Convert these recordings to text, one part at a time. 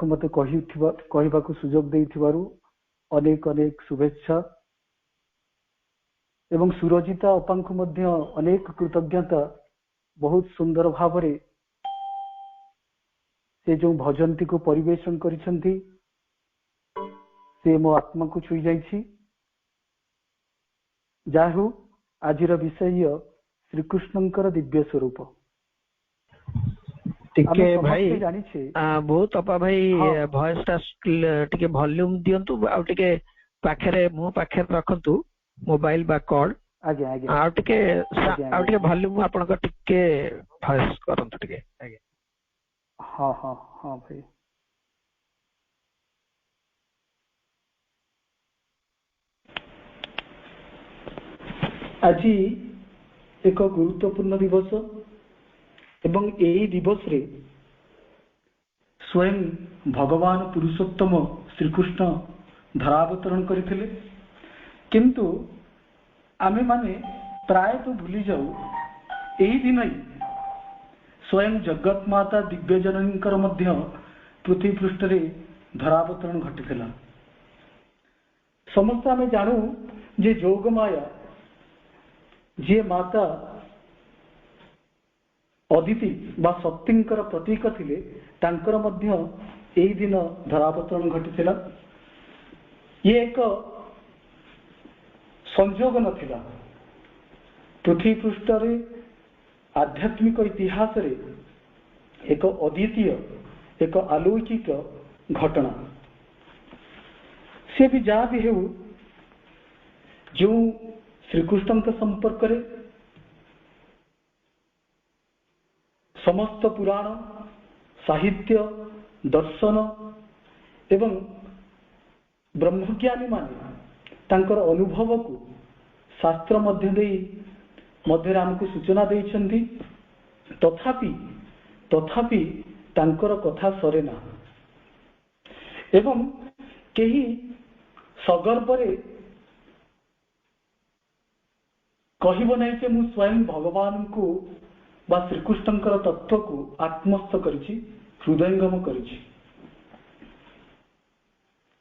मते कहबाकू सुजोग देइथिबारु अनेक अनेक शुभेच्छा एवं सुरजिता अपांकु मध्य अनेक कृतज्ञता। बहुत सुंदर भावरे से जो भजनटी को परिवेशन करिसेंती से मो आत्मा को छुई जाइछि। जाहु आजिर विषय श्रीकृष्णंकर दिव्य स्वरूप टिके भाई बहुत अपा भाई वॉइस टा टिके वॉल्यूम दियंतु आ टिके पाखरे मो पाखरे रखंतु मोबाइल बा कॉर्ड आगे आगे आ टिके वॉल्यूम आपन को टिके वॉइस करंतु टिके आगे। हां हां हां भाई আজি एक गुरुत्वपूर्ण दिवस एवं यही दिवस रे स्वयं भगवान पुरुषोत्तम श्रीकृष्ण धरावतरण करथिले। किंतु आमे माने प्राय तो भूली जाऊ यही दिन ही स्वयं जगत माता दिव्य जननीकर मध्य पृथ्वी पृष्ठ रे धरावतरण घटिथिला। समस्त आमे जानू जे जोगमाया जे माता अदिति बा शक्तिंकर प्रतीक थिले तांकर मध्य एही दिन धरावतरण घटिथिला। ये एक संयोग नथिला। पृथ्वी पृष्ठ रे आध्यात्मिक इतिहास रे एक अद्वितीय एक अलौकिक घटना। से भी जहाँ भी हेउ जो श्रीकृष्ण के संपर्क रे समस्त पुराण साहित्य दर्शन एवं ब्रह्मज्ञानी माने तांकर अनुभव को शास्त्र मध्य हमको सूचना देइछन्ति। तथापि तांकर कथा सरे ना एवं केही सगर्व रे कहब नहीं कि मु स्वयं भगवान को बा श्रीकृष्णंकर तत्व को आत्मस्थ करिछि हृदयंगम करिछि।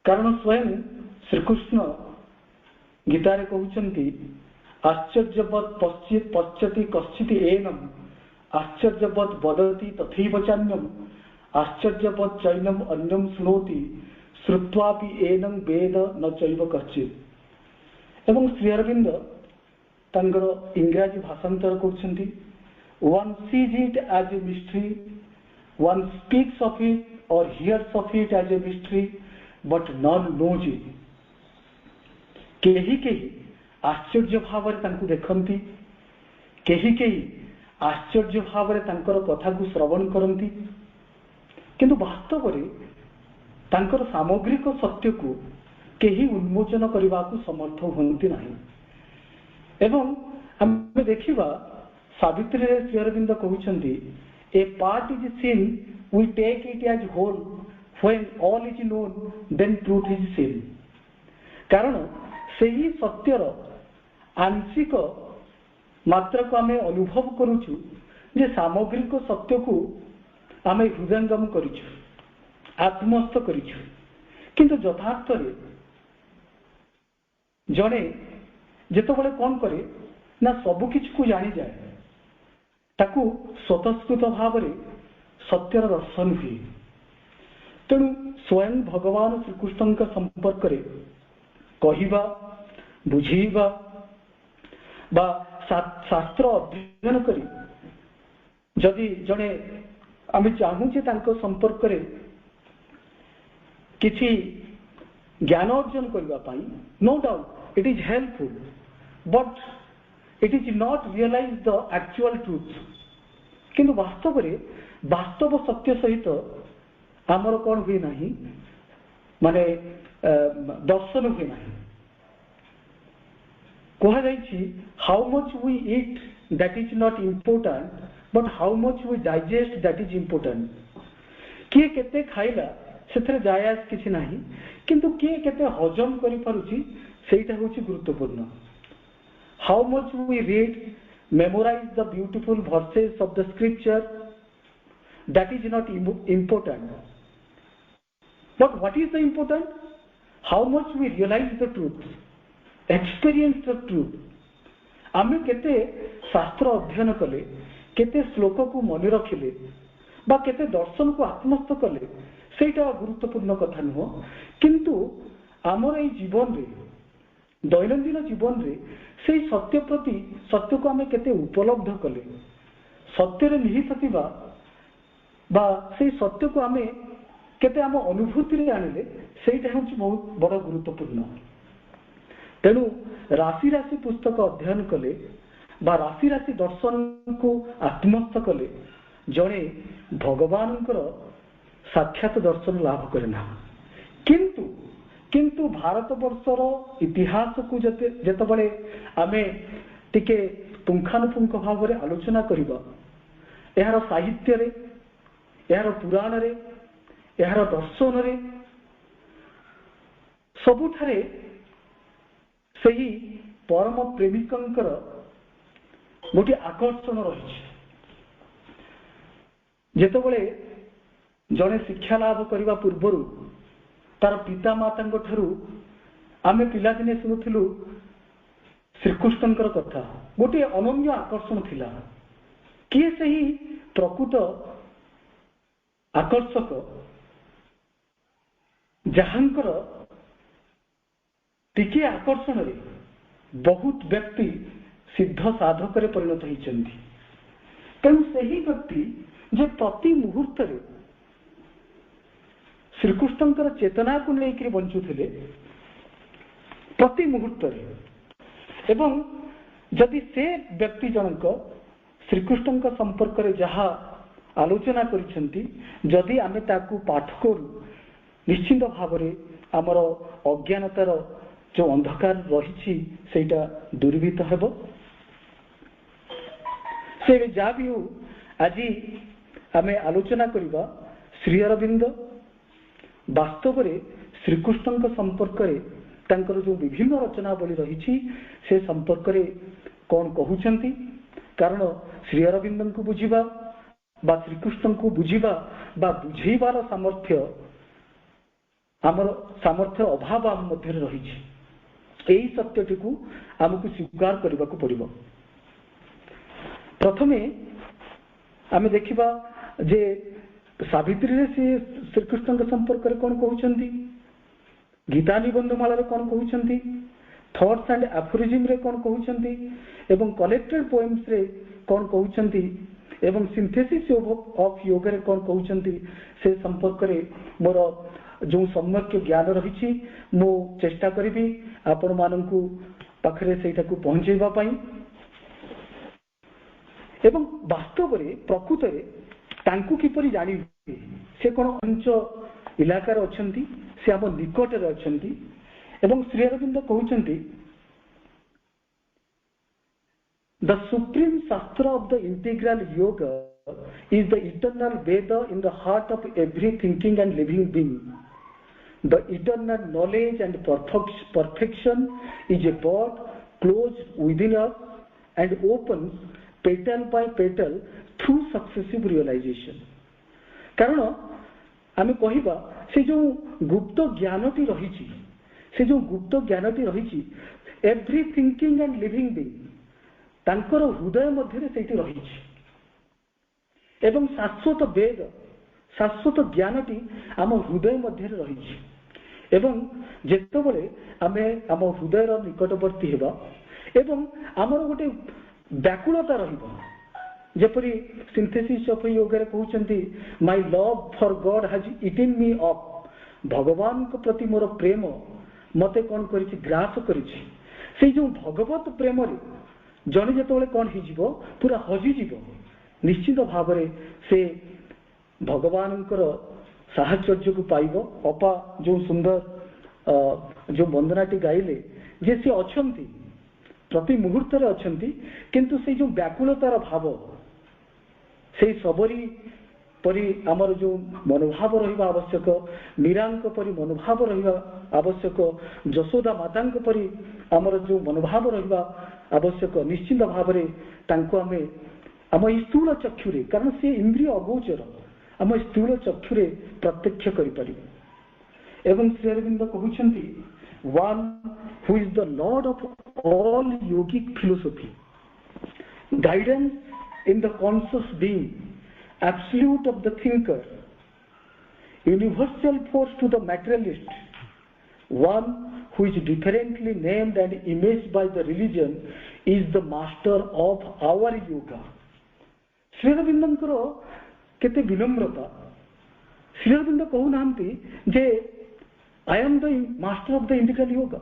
कारण स्वयं श्रीकृष्ण गीतारे कहउछन्ति आश्चर्यवत् पश्यति कश्चित् एनम आश्चर्यवत् वदति तथैव चान्यम आश्चर्यवत् चैनम अन्यम शृणोति श्रुत्वापि एनम वेद न चैव कश्चित्। एवं श्री अरविंद तांकर इंग्रजी भाषांतर करछन्ति one sees it as a mystery, one speaks of it or hears of it as a mystery, but none knows it. केही आश्चर्य भाव देखती केही आश्चर्य भाव कथा को श्रवण करती किंतु वास्तव में तांकर सामग्रिक सत्य को केही उन्मोचन करने को समर्थ होती नहीं। एवं हम देखिबा सावित्री श्री अरविंद कहउछन्ति a part is seen we take it as whole when all is known then truth is seen. कारण सही सत्यर आंशिक मात्र को आमे अनुभव करूछु जे सामग्रिक सत्य को आमे हृदयंगम करिछु आत्मस्थ करिछु किंतु यथार्थ रे जणे जेतबेले कोन करे ना सबु किछ को जानी जाए ताकू स्वतस्कृत भाव रे सत्यर दर्शन हुए। तेणु स्वयं भगवान श्रीकृष्ण का संपर्क रे कहिबा बुझीबा बा शास्त्र अध्ययन करी जदि जने आमे चाहू जे तांको संपर्क रे किछि ज्ञान अर्जन करबा पाई no doubt it is helpful but it is not realize the actual truth। किंतु वास्तव रे वास्तव सत्य सहित आमर कौन हुए नहीं माने दर्शन हुए नहीं। कहा जाइछि how much we eat that is not important but how much we digest that is important. किए केते खाइला सेथरे जायास किछि नाही किंतु किए केते हजम करि पारुछि सेटा होछि गुरुत्वपूर्ण। How much we read, memorize the beautiful verses of the scripture, that is not important. But what is the important? How much we realize the truth, experience the truth. आमे केते शास्त्र अध्ययन कले, केते श्लोक को मन रखिले बा केते दर्शन को आत्मस्थ कले, सेटा गुरुत्वपूर्ण कथा नुह। किंतु आमर ए जीवन रे, दैनंदिन जीवन रे से सत्य प्रति सत्य को आमे केते उपलब्ध कले, सत्य रे निहित थिबा बा से सत्य को आमे केते आम अनुभूति रे आनिले, सेटा होछि बहुत बड़ गुरुत्वपूर्ण। तेणु राशि राशि पुस्तक अध्ययन कले बा राशि राशि दर्शन को आत्मस्थ कले जड़े भगवान साक्षात दर्शन लाभ करना। किंतु किंतु भारत वर्षर इतिहास को जेतबळे आमे टिके पुंखानुपुंख भाव में आलोचना करिबा, एहार साहित्य रे, एहार पुराण रे, एहार दर्शन रे सबुठारे सही परम प्रेमिकंकर गोटे आकर्षण रही। जेतबळे जड़े शिक्षा लाभ करने पूर्वर तार पिता माता ठारू आमे पिलादिने शुणुलु श्रीकृष्णकर कथा, गोटे अनन्य आकर्षण थिला। किए सही प्रकृत आकर्षक जहांकर टिके आकर्षण रे बहुत व्यक्ति सिद्ध साधक परिणत होइचंती। तेणु सही व्यक्ति जे प्रति मुहूर्त रे श्रीकृष्णकर चेतना को लेकर बंचुथिले, प्रति मुहूर्त रे, एवं जदि से व्यक्ति जनक श्रीकृष्ण संपर्क रे जहा आलोचना करिसेंती, जदि आमे ताकू पाठ करू, निश्चित भाव रे आमर अज्ञानतार जो अंधकार रही सेटा दूरीभूत हेब। से जा भी हो, आज आमे आलोचना करिबा श्री अरविंद वास्तव रे श्रीकृष्ण संपर्क रे तांकर जो विभिन्न रचनावली रही से संपर्क रे कौन कहउचंती। कारण श्री अरविंद को बुझिबा बा श्रीकृष्ण को बुझिबा बा बुझेबार सामर्थ्य आमर सामर्थ्य अभाव आम मध्य रही। यही सत्यटी को आमको स्वीकार करने को पड़िबो। प्रथमे आमे देखिबा जे सावित्री रे से श्रीकृष्ण के संपर्क रे कौन कहउचंती, गीता निबंधमाला रे कौन कहउचंती, थॉट्स एंड एफोरिज्म रे कौन कहउचंती, एवं कलेक्टेड पोएम्स रे कौन कहउचंती, एवं सिंथेसिस ऑफ योग रे कौन कहउचंती। से संपर्क रे मोर जो सम्यक ज्ञान रही मु चेष्टा करी आपण मानू पाखरे सेटा को पहुंचेबा पाई। एवं वास्तव रे प्रकृत रे तांकु किपरि जानि से कोन अंच इलाकार अछंती, से आम निकट रे अछंती। एवं श्री अरविंद कहउचंती, द सुप्रीम शास्त्र ऑफ द इंटीग्रल योग is the eternal Veda in the heart of every thinking and living being. The eternal knowledge and perfection is a bud closed within us and opens petal by petal through successive realization. कारण आमे कहिबा से जो गुप्त ज्ञानटी रही, से जो गुप्त ज्ञानटी रही, every thinking and living being तांकर हृदय मध्य से रही। एवं शाश्वत वेद शाश्वत ज्ञानटी आम हृदय मध्य रही। एवं जेतबळे आमे आम हृदयर निकटवर्ती हेबा एवं आमर गोटे व्याकुलता रहिबो, जेपरि सिंथेसिस ऑफ योग रे कहउचंती, my love for God has eaten me up. भगवान को प्रति मोर प्रेम मते कोन करिछि, ग्रास करिछि। से जो भगवत प्रेम रे जने जेतबळे कोन हिजिबो, पूरा हजि जिवो। निश्चित भाव से भगवान साहचर्य को पाइब। अपा जो सुंदर जो वंदनाटी गाइले जे सी अछंती प्रति मुहूर्त रे अछंती, किंतु से जो व्याकुलतार भाव से सबरी परी आमर जो मनोभाव रहिबा आवश्यक, मीरांक परी मनोभाव रहिबा आवश्यक, यशोदा मातांक परी आमर जो मनोभाव रहिबा आवश्यक। निश्चित भाव रे तांको आमे आम स्थूल चक्षुरे, कारण से इंद्रिय अगोचर, आम स्थूल चक्षुरे प्रत्यक्ष करि पारि। एवं श्री अरविंद कहउछंती one who is the Lord of all yogic philosophy, guidance in the conscious being, absolute of the thinker, universal force to the materialist, one who is differently named and imaged by the religion, is the master of our yoga. Shri अरविंदଙ୍କର केते विनम्रता। श्री अरविंद कहउनांती जे I am the master of the integral yoga.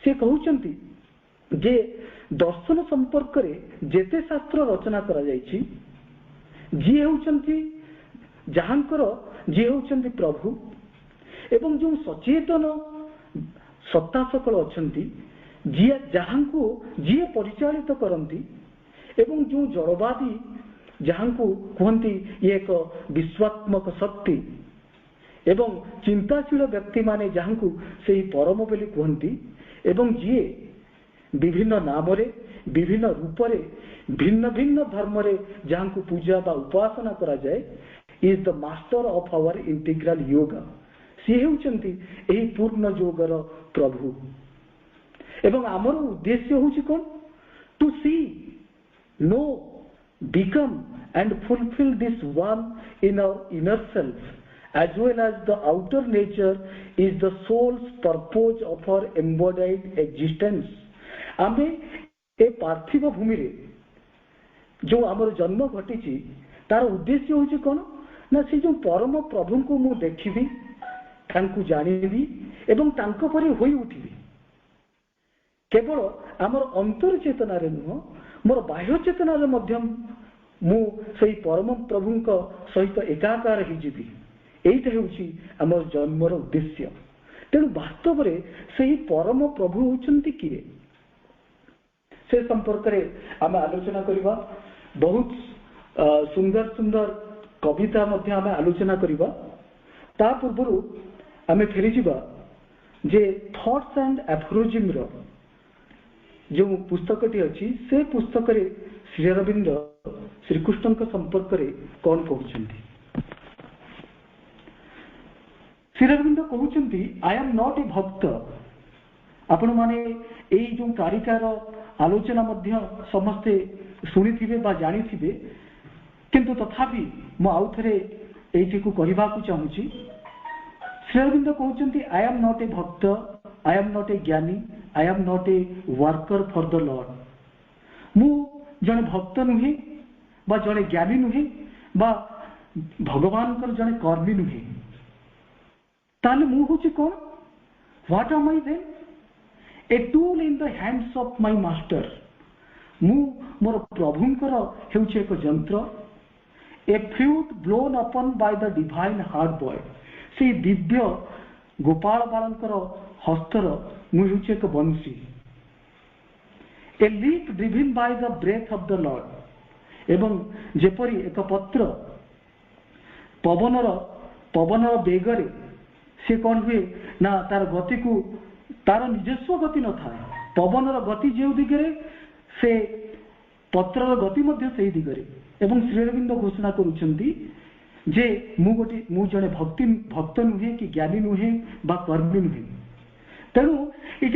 से कहउचंती जे दर्शन संपर्क रे जेते शास्त्र रचना करा जायछि, जी हेउचंती जहांकर जी होउचंती प्रभु, एवं जो सचेतन सत्ता सकल अछंती जी जहांको जी परिचालित करंती, एवं जो जड़वादी जहांको कहंती ये एक विश्वात्मक शक्ति, एवं चिंताशील व्यक्ति माने जहांको सेही परम बोली कहंती, एवं जी विभिन्न नाम रे विभिन्न रूप रे भिन्न भिन्न धर्म रे जहांको पूजा बा उपासना करा जाए, is the master of our integral yoga. सी हेउचंती एही पूर्ण योगर प्रभु। एवं आमर उद्देश्य होउची कोन? To see, no, become and fulfil this one in our inner self as well as the outer nature is the soul's purpose of our embodied existence. आमे ए पार्थिव भूमि रे जो आमर जन्म घटिची तार उद्देश्य होउची कोन ना से जो परम प्रभु को मु देखिबी, तांकु जानिबी एवं तांको परि होई उठिबी। केवल आमर अंतर चेतना रे नुह, मोर बाह्य चेतना रे मध्यम मु सही परम प्रभुंक सहित एकाकार हि जिबी। एइटा हेउची आमर जन्मर उद्देश्य। तेणु वास्तव रे सही परम प्रभु होउचंती किए, से संपर्क रे आमे आलोचना करिबा। बहुत सुंदर सुंदर कविता मध्य आमे आलोचना करिबा। ता पूर्वरु आमे फेरी जिबा जे थॉट्स एंड एफोरिज्म रो जो पुस्तकटी अछि, से पुस्तक रे श्री अरविंद श्री कृष्ण के संपर्क रे कोन कहउछंती। श्री अरविंद कहउछंती I am not a bhakta. आपण माने एई जो कारिकार आलोचना मध्य समस्ते सुनिथिबे बा जानिथिबे, किंतु तथापि मु आउ थरे एइटी को कहबा को चाहूची। श्री अरविंद कहउचंती I am not a bhakta, I am not a gyani, I am not a worker for the Lord. मु जने भक्त नुहे बा जने ज्ञानी नुहे बा भगवान कर जने कर्मी नुहे। ताले मु होची कोन? What am I then? A tool in the hands of my master. मु मोर प्रभुंकर हेउची एक यंत्र, a flute blown upon by the divine herd boy. से दिव्य गोपाल बालंकर हस्तर मु हेउची एक बंसी, a leaf driven by the breath of the Lord. एवं जेपरी एक पत्र पवनर बेगरे से कौन हुए ना तार गति को तार निजस्व गति न था। पवनर गति जो दिगरे से पत्रर गति मध्य से दिगरे। एवं श्री अरविंद घोषणा करुछंती जे मु जने भक्त नुहे कि ज्ञानी नुहे बा कर्मी नुहे। तेणु ये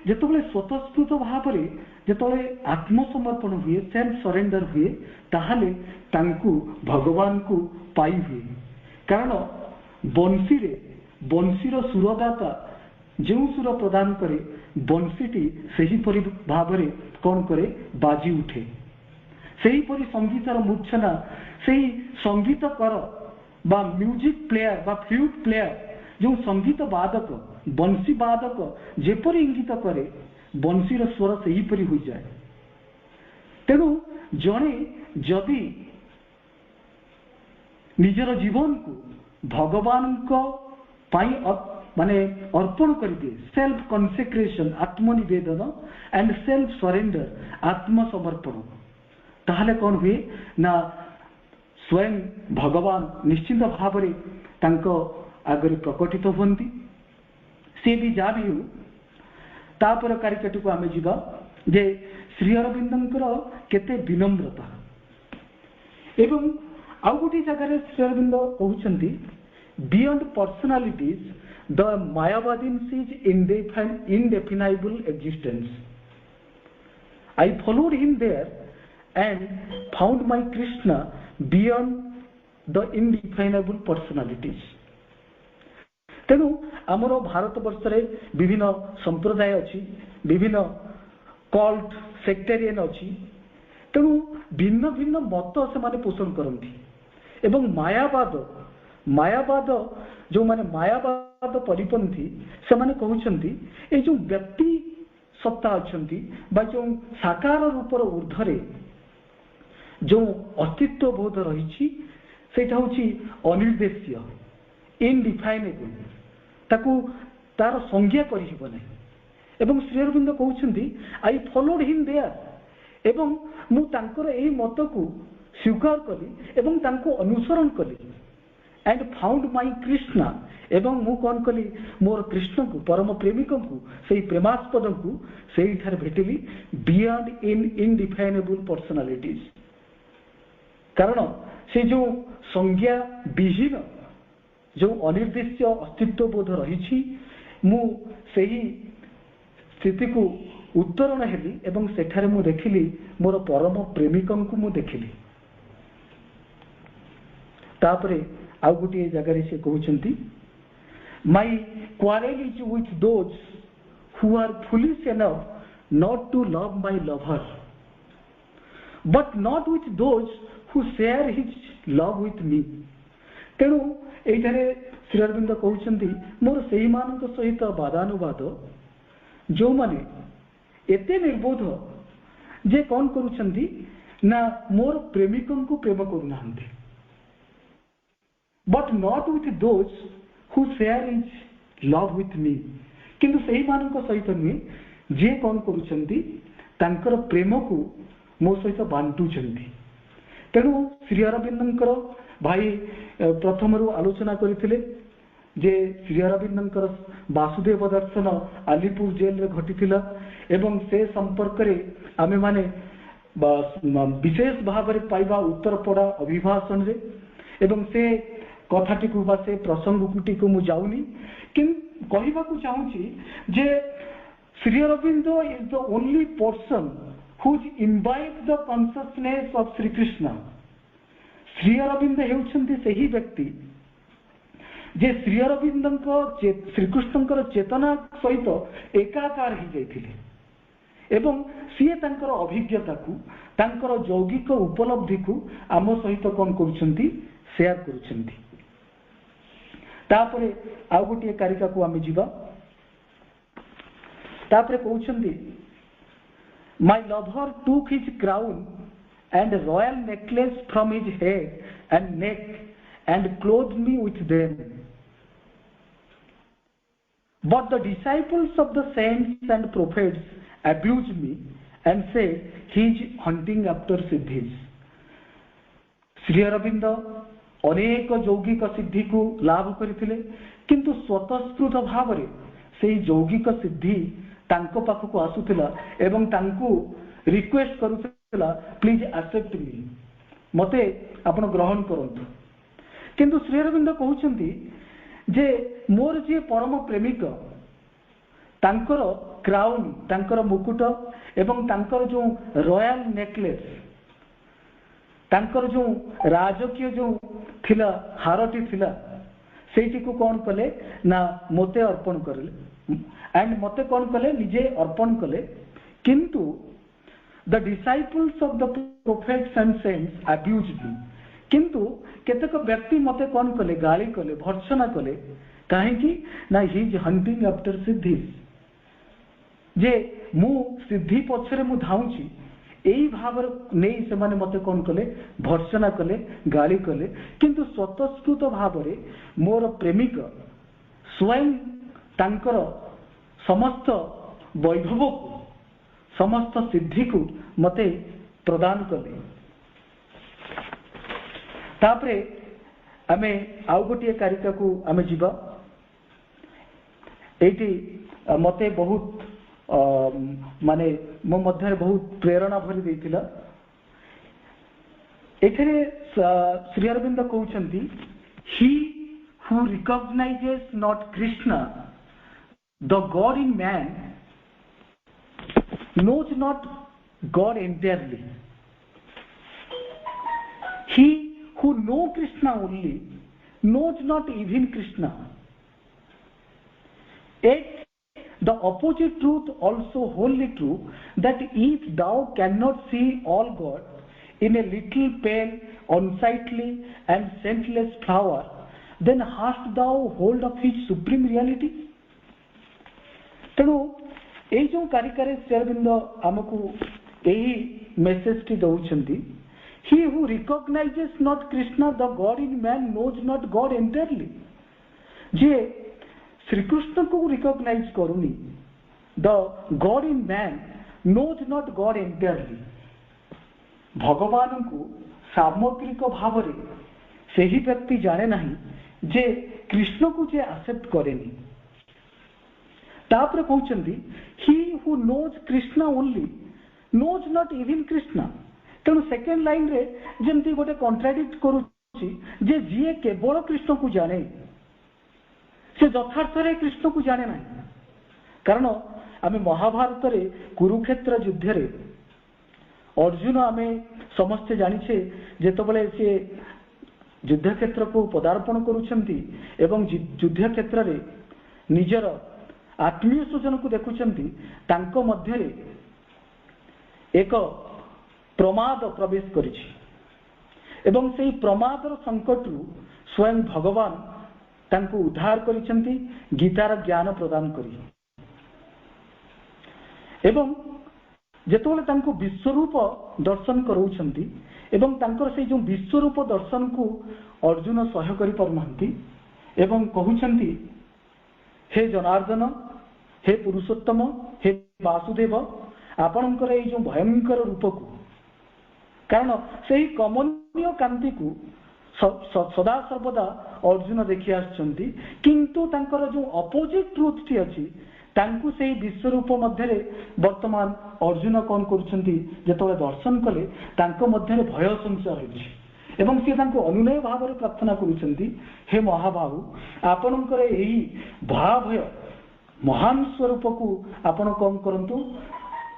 जिते स्वतस्फूर्त भाव में जिते आत्मसमर्पण हुए, सेल्फ सरेंडर हुए, ताहले तांकु भगवान को पाई हुए। कारण बंशीर सुरदाता जो सुर प्रदान करे, बंशीटी सही परि भाव में कौन करे बाजी उठे। सही परि संगीतर मूर्छना सही संगीत कर बा म्यूजिक प्लेयर बा फ्लूट प्लेयर जो संगीत वादक बंशी वादक जेपरि इंगित करे, बंशीर स्वर सही परि हो जाए। तेणु जने जदि निजर जीवन को भगवान को पाई माने अर्पण कर दिए, सेल्फ कन्सेक्रेशन आत्मनिवेदन एंड सेल्फ सरेंडर आत्मसमर्पण, ताहले कौन हुए ना स्वयं भगवान निश्चित भाव में तांको आगे प्रकटित होती। सी भी जा भी तापर कारिकेट को आमे जीवा जे श्री अरविंदंकर केते विनम्रता। एवं आउ गोटे जगह श्री अरविंद कहउछंती beyond personalities the Mayavadin's indefinable existence. I followed him there and found my Krishna beyond the indefinable personalities. तेणु आमर भारत वर्ष विभिन्न संप्रदाय अच्छी, विभिन्न कल्ट सेक्टेरियन अच्छी, तेणु भिन्न भिन्न मत से पोषण करती एवं मायावाद जो माने मायावाद परिपंथी से माने कहउछंती ए जो व्यक्ति सत्ता अच्छी बा जो साकार रूपर ऊर्धरे जो अस्तित्व बोध रही सेटा होची अनिर्देश्य इनडिफाइनेबल, ताकू तार संज्ञा करिहिबो नै। एवं श्री अरविंद कहउछंती आई फॉलोड हिम देयर एवं मु तांकर एही मत को स्वीकार कली एवं तांको अनुसरण कली एंड फाउंड माई कृष्णा एवं मु कौन कली मोर कृष्ण को परम प्रेमिक को से प्रेमास्पद को से भेटिली बियॉन्ड इन इनडिफाइनेबल पर्सनालिटीज। कारण से जो संज्ञा विहीन जो अनिर्दिष्ट अस्तित्व बोध रही मु सही स्थिति को उत्तरण हेली एवं सेठारे मु देखिली मोर परम प्रेमिकं को मु देखिली। तापरे आउ गोटे जगह से कहउछंती my quarrel is with those who are foolish enough not to love my lover but not with those who share his love with me. तेणु एठारे श्री अरविंद कहउछंती मोर सेही मानक सहित वादानुवाद जो माने एते निर्बोध जे कौन करूछंती ना मोर प्रेमिकं को प्रेम करूनाहंती but not with those who share his love with me, किंतु सेही मानक सहित नुहे जे कौन करूछंती तांकर प्रेम को मो सहित बांटुछंती। तेणु श्री अरविंदंकर भाई प्रथम आलोचना करथिले जे श्री अरविंदंकर वासुदेव दर्शन आलीपुर जेल रे घटिथिला एवं से संपर्क रे आमे माने विशेष भाव रे पाइबा उत्तर पड़ा अभिभाषण रे एवं से कथाटी को बा से प्रसंग को मु जाउनी कि कहबा को चाहूची जे Shri Aurobindo is the only person who imbibe the consciousness of Shri Krishna. Shri Aurobindo हेउछंती सही व्यक्ति जे श्री अरविंद श्रीकृष्ण चेतना सहित एकाकार हो जाइथिले एवं सीए तांकर अभिज्ञता को तांकर यौगिक उपलब्धि को आम सहित कौन करुछंती शेयर करुछंती। तापरे आउ गोटे कारिका को आमे जीवा तापरे कहउछंती my lover took his crown and royal necklace from his head and neck and clothed me with them. But the disciples of the saints and prophets abused me and said he is hunting after siddhis. Shri Aurobindo अनेक यौगिक सिद्धि को लाभ करथिले किंतु स्वतःस्फूर्त भाव रे से यौगिक सिद्धि तांको पाखको आसुथिला एवं तांको रिक्वेस्ट करूथिला प्लीज एक्सेप्ट मी, मते आपण ग्रहण करंतु। किंतु श्री अरविंद कहउछंती जे मोर जे परम प्रेमिक तांकर क्राउन तांकर मुकुट एवं तांकर जो रॉयल नेकलेस तांकर जो राजकीय जो थिला हारटी थिला सेठी को कौन कले ना मते अर्पण करले एंड मते कौन कले निजे अर्पण कले। किंतु the disciples of the prophets and saints abused me, किंतु केतक व्यक्ति मते कौन कले गाली कले भर्त्सना कले कहीं ना ही इज हंटिंग आफ्टर सिद्धि जे मु सिद्धि पछरे मु धाउची एई भाव नहीं से माने मते कौन कले भर्त्सना कले गाली कले। किंतु स्वतःस्फूर्त भाव रे मोर प्रेमिक स्वयं तांकर समस्त वैभव को समस्त सिद्धि को मते प्रदान कले। तापरे आमे आउ गोटे कारिका को आमे जीवा एटी मते बहुत माने मो मध्य बहुत प्रेरणा भरी देथिला। एथरे श्री अरविंद कहउछंती ही who recognizes not Krishna, the God in man, knows not God entirely. He who knows Krishna only knows not even Krishna. Yet the opposite truth also wholly true, that if thou cannot see all God in a little pale, unsightly and scentless flower, then hast thou hold of his supreme reality? ତେଣୁ ଏଇ ଯୋଉ କାରିକାରେ ଶ୍ରୀ ଅରବିନ୍ଦ ଆମକୁ ଏହି ମେସେଜଟି ଦଉଛନ୍ତି, he who recognizes not Krishna, the God in man, knows not God entirely. ଯେ ଶ୍ରୀକୃଷ୍ଣକୁ recognise କରୁନି, the god in man knows not God entirely, ଭଗବାନଙ୍କୁ ସାମଗ୍ରିକ ଭାବରେ ସେହି ବ୍ୟକ୍ତି ଜାଣେ ନାହିଁ ଯେ କୃଷ୍ଣକୁ ଯେ ଆକ୍ସେପ୍ଟ କରେନି। ତାପରେ କହୁଛନ୍ତି he who knows Krishna only knows not even Krishna. ତେଣୁ ସେକେଣ୍ଡ ଲାଇନରେ ଯେମିତି ଗୋଟେ କଣ୍ଟ୍ରାଡିକ୍ଟ କରୁଛି ଯେ ଯିଏ କେବଳ କୃଷ୍ଣକୁ ଜାଣେ ସେ ଯଥାର୍ଥରେ କୃଷ୍ଣକୁ ଜାଣେ ନାହିଁ। କାରଣ ଆମେ ମହାଭାରତରେ କୁରୁକ୍ଷେତ୍ର ଯୁଦ୍ଧରେ ଅର୍ଜୁନ ଆମେ ସମସ୍ତେ ଜାଣିଛେ ଯେତେବେଳେ ସେ ଯୁଦ୍ଧକ୍ଷେତ୍ରକୁ ପଦାର୍ପଣ କରୁଛନ୍ତି ଏବଂ ଯୁଦ୍ଧ କ୍ଷେତ୍ରରେ ନିଜର ଆତ୍ମୀୟ ସ୍ୱଜନକୁ ଦେଖୁଛନ୍ତି, ତାଙ୍କ ମଧ୍ୟରେ ଏକ ପ୍ରମାଦ ପ୍ରବେଶ କରିଛି ଏବଂ ସେହି ପ୍ରମାଦର ସଙ୍କଟରୁ ସ୍ୱୟଂ ଭଗବାନ ତାଙ୍କୁ ଉଦ୍ଧାର କରିଛନ୍ତି ଗୀତାର ଜ୍ଞାନ ପ୍ରଦାନ କରି। ଏବଂ ଯେତେବେଳେ ତାଙ୍କୁ ବିଶ୍ୱରୂପ ଦର୍ଶନ କରାଉଛନ୍ତି ଏବଂ ତାଙ୍କର ସେଇ ଯେଉଁ ବିଶ୍ୱରୂପ ଦର୍ଶନକୁ ଅର୍ଜୁନ ସହ୍ୟ କରିପାରୁନାହାନ୍ତି ଏବଂ କହୁଛନ୍ତି ହେ ଜନାର୍ଦ୍ଦନ, ହେ ପୁରୁଷୋତ୍ତମ, ହେ ବାସୁଦେବ, ଆପଣଙ୍କର ଏଇ ଯେଉଁ ଭୟଙ୍କର ରୂପକୁ, କାରଣ ସେହି କମନୀୟ କାନ୍ତିକୁ ସଦା ସର୍ବଦା ଅର୍ଜୁନ ଦେଖି ଆସିଛନ୍ତି, କିନ୍ତୁ ତାଙ୍କର ଯେଉଁ ଅପୋଜିଟ୍ ଟ୍ରୁଥଟି ଅଛି ତାଙ୍କୁ ସେହି ବିଶ୍ୱରୂପ ମଧ୍ୟରେ ବର୍ତ୍ତମାନ ଅର୍ଜୁନ କ'ଣ କରୁଛନ୍ତି, ଯେତେବେଳେ ଦର୍ଶନ କଲେ ତାଙ୍କ ମଧ୍ୟରେ ଭୟ ସଂଶୟ ହେଉଛି ଏବଂ ସେ ତାଙ୍କୁ ଅନୁନୟ ଭାବରେ ପ୍ରାର୍ଥନା କରୁଛନ୍ତି, ହେ ମହାବାହୁ, ଆପଣଙ୍କର ଏହି ଭୟାଭୟ ମହାନ ସ୍ୱରୂପକୁ ଆପଣ କ'ଣ କରନ୍ତୁ,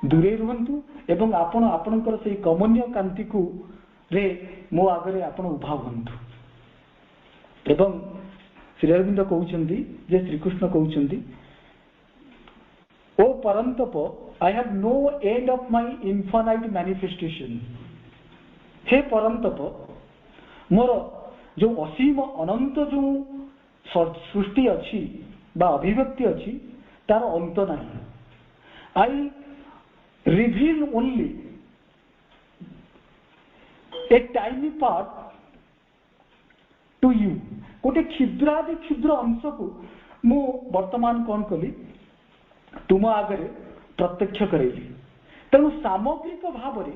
ଦୂରେଇ ରୁହନ୍ତୁ ଏବଂ ଆପଣ ଆପଣଙ୍କର ସେହି କମନୀୟ କାନ୍ତିକୁ ରେ ମୋ ଆଗରେ ଆପଣ ଉଭା ହୁଅନ୍ତୁ। ଏବଂ ଶ୍ରୀ ଅରବିନ୍ଦ କହୁଛନ୍ତି ଯେ ଶ୍ରୀକୃଷ୍ଣ କହୁଛନ୍ତି, ଓ Parantapa, I have no end of my infinite manifestation. ହେ ପରନ୍ତପ, ମୋର ଯେଉଁ ଅସୀମ ଅନନ୍ତ ଯେଉଁ ସୃଷ୍ଟି ଅଛି ବା ଅଭିବ୍ୟକ୍ତି ଅଛି ତାର ଅନ୍ତ ନାହିଁ। I reveal only a tiny part to you. ଗୋଟେ କ୍ଷୁଦ୍ରାଦି କ୍ଷୁଦ୍ର ଅଂଶକୁ ମୁଁ ବର୍ତ୍ତମାନ କ'ଣ କଲି, ତୁମ ଆଗରେ ପ୍ରତ୍ୟକ୍ଷ କରାଇଲି। ତେଣୁ ସାମଗ୍ରିକ ଭାବରେ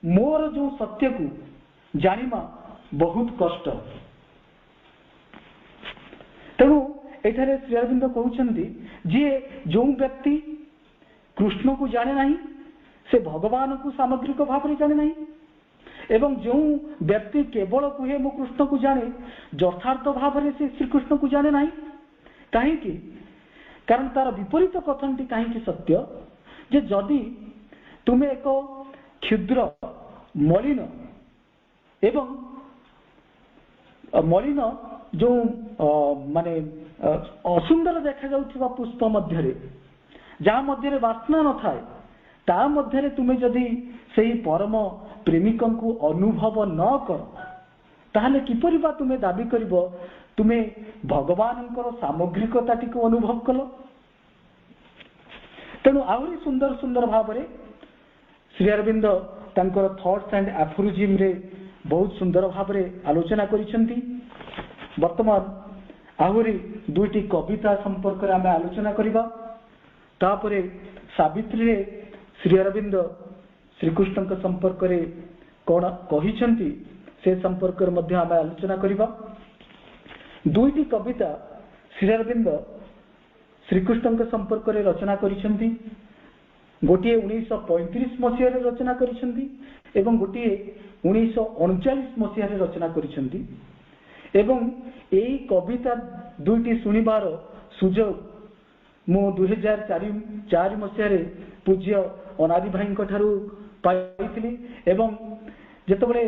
ମୋର ଯେଉଁ ସତ୍ୟକୁ ଜାଣିବା ବହୁତ କଷ୍ଟ। ତେଣୁ ଏଠାରେ ଶ୍ରୀ ଅରବିନ୍ଦ କହୁଛନ୍ତି ଯିଏ ଯେଉଁ ବ୍ୟକ୍ତି କୃଷ୍ଣକୁ ଜାଣେ ନାହିଁ ସେ ଭଗବାନଙ୍କୁ ସାମଗ୍ରିକ ଭାବରେ ଜାଣେ ନାହିଁ ଏବଂ ଯେଉଁ ବ୍ୟକ୍ତି କେବଳ କୁହେ ମୁଁ କୃଷ୍ଣକୁ ଜାଣେ, ଯଥାର୍ଥ ଭାବରେ ସେ ଶ୍ରୀକୃଷ୍ଣକୁ ଜାଣେ ନାହିଁ। କାହିଁକି? କାରଣ ତାର ବିପରୀତ କଥନଟି କାହିଁକି ସତ୍ୟ, ଯେ ଯଦି ତୁମେ ଏକ କ୍ଷୁଦ୍ର ମଳିନ ଏବଂ ମଳିନ ଯେଉଁ ମାନେ ଅସୁନ୍ଦର ଦେଖାଯାଉଥିବା ପୁଷ୍ପ ମଧ୍ୟରେ ଯାହା ମଧ୍ୟରେ ବାସ୍ନା ନଥାଏ, ତା ମଧ୍ୟରେ ତୁମେ ଯଦି ସେହି ପରମ ପ୍ରେମିକଙ୍କୁ ଅନୁଭବ ନ କର, ତାହେଲେ କିପରି ବା ତୁମେ ଦାବି କରିବ ତୁମେ ଭଗବାନଙ୍କର ସାମଗ୍ରିକତାଟିକୁ ଅନୁଭବ କଲ? ତେଣୁ ଆହୁରି ସୁନ୍ଦର ସୁନ୍ଦର ଭାବରେ ଶ୍ରୀ ଅରବିନ୍ଦ ତାଙ୍କର ଥଟ୍ସ ଆଣ୍ଡ ଆଫୋରିଜିମରେ ବହୁତ ସୁନ୍ଦର ଭାବରେ ଆଲୋଚନା କରିଛନ୍ତି। ବର୍ତ୍ତମାନ ଆହୁରି ଦୁଇଟି କବିତା ସମ୍ପର୍କରେ ଆମେ ଆଲୋଚନା କରିବା। ତାପରେ ସାବିତ୍ରୀରେ ଶ୍ରୀ ଅରବିନ୍ଦ ଶ୍ରୀକୃଷ୍ଣଙ୍କ ସମ୍ପର୍କରେ କ'ଣ କହିଛନ୍ତି ସେ ସମ୍ପର୍କରେ ମଧ୍ୟ ଆମେ ଆଲୋଚନା କରିବା। ଦୁଇଟି କବିତା ଶ୍ରୀ ଅରବିନ୍ଦ ଶ୍ରୀକୃଷ୍ଣଙ୍କ ସମ୍ପର୍କରେ ରଚନା କରିଛନ୍ତି। ଗୋଟିଏ 1935 ମସିହାରେ ରଚନା କରିଛନ୍ତି ଏବଂ ଗୋଟିଏ 1939 ମସିହାରେ ରଚନା କରିଛନ୍ତି। ଏବଂ ଏଇ କବିତା ଦୁଇଟି ଶୁଣିବାର ସୁଯୋଗ ମୁଁ 2004 ମସିହାରେ ପୂଜ୍ୟ ଅନାଦି ଭାଇଙ୍କ ଠାରୁ ପାଇଥିଲି। ଏବଂ ଯେତେବେଳେ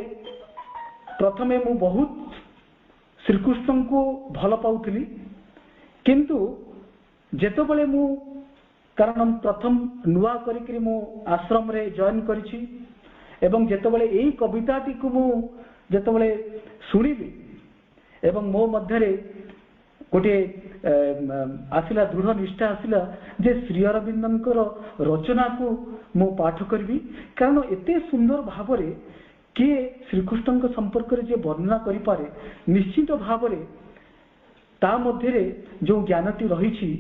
ପ୍ରଥମେ ମୁଁ ବହୁତ ଶ୍ରୀକୃଷ୍ଣଙ୍କୁ ଭଲ ପାଉଥିଲି, କିନ୍ତୁ ଯେତେବେଳେ ମୁଁ କାରଣ ପ୍ରଥମ ନୂଆ କରିକି ମୁଁ ଆଶ୍ରମରେ ଜଏନ୍ କରିଛି ଏବଂ ଯେତେବେଳେ ଏଇ କବିତାଟିକୁ ମୁଁ ଯେତେବେଳେ ଶୁଣିଲି ଏବଂ ମୋ ମଧ୍ୟରେ ଗୋଟିଏ ଆସିଲା ଦୃଢ ନିଷ୍ଠା ଆସିଲା ଯେ ଶ୍ରୀ ଅରବିନ୍ଦଙ୍କର ରଚନାକୁ ମୁଁ ପାଠ କରିବି, କାରଣ ଏତେ ସୁନ୍ଦର ଭାବରେ କିଏ ଶ୍ରୀକୃଷ୍ଣଙ୍କ ସମ୍ପର୍କରେ ଯିଏ ବର୍ଣ୍ଣନା କରିପାରେ ନିଶ୍ଚିତ ଭାବରେ ତା ମଧ୍ୟରେ ଯେଉଁ ଜ୍ଞାନଟି ରହିଛି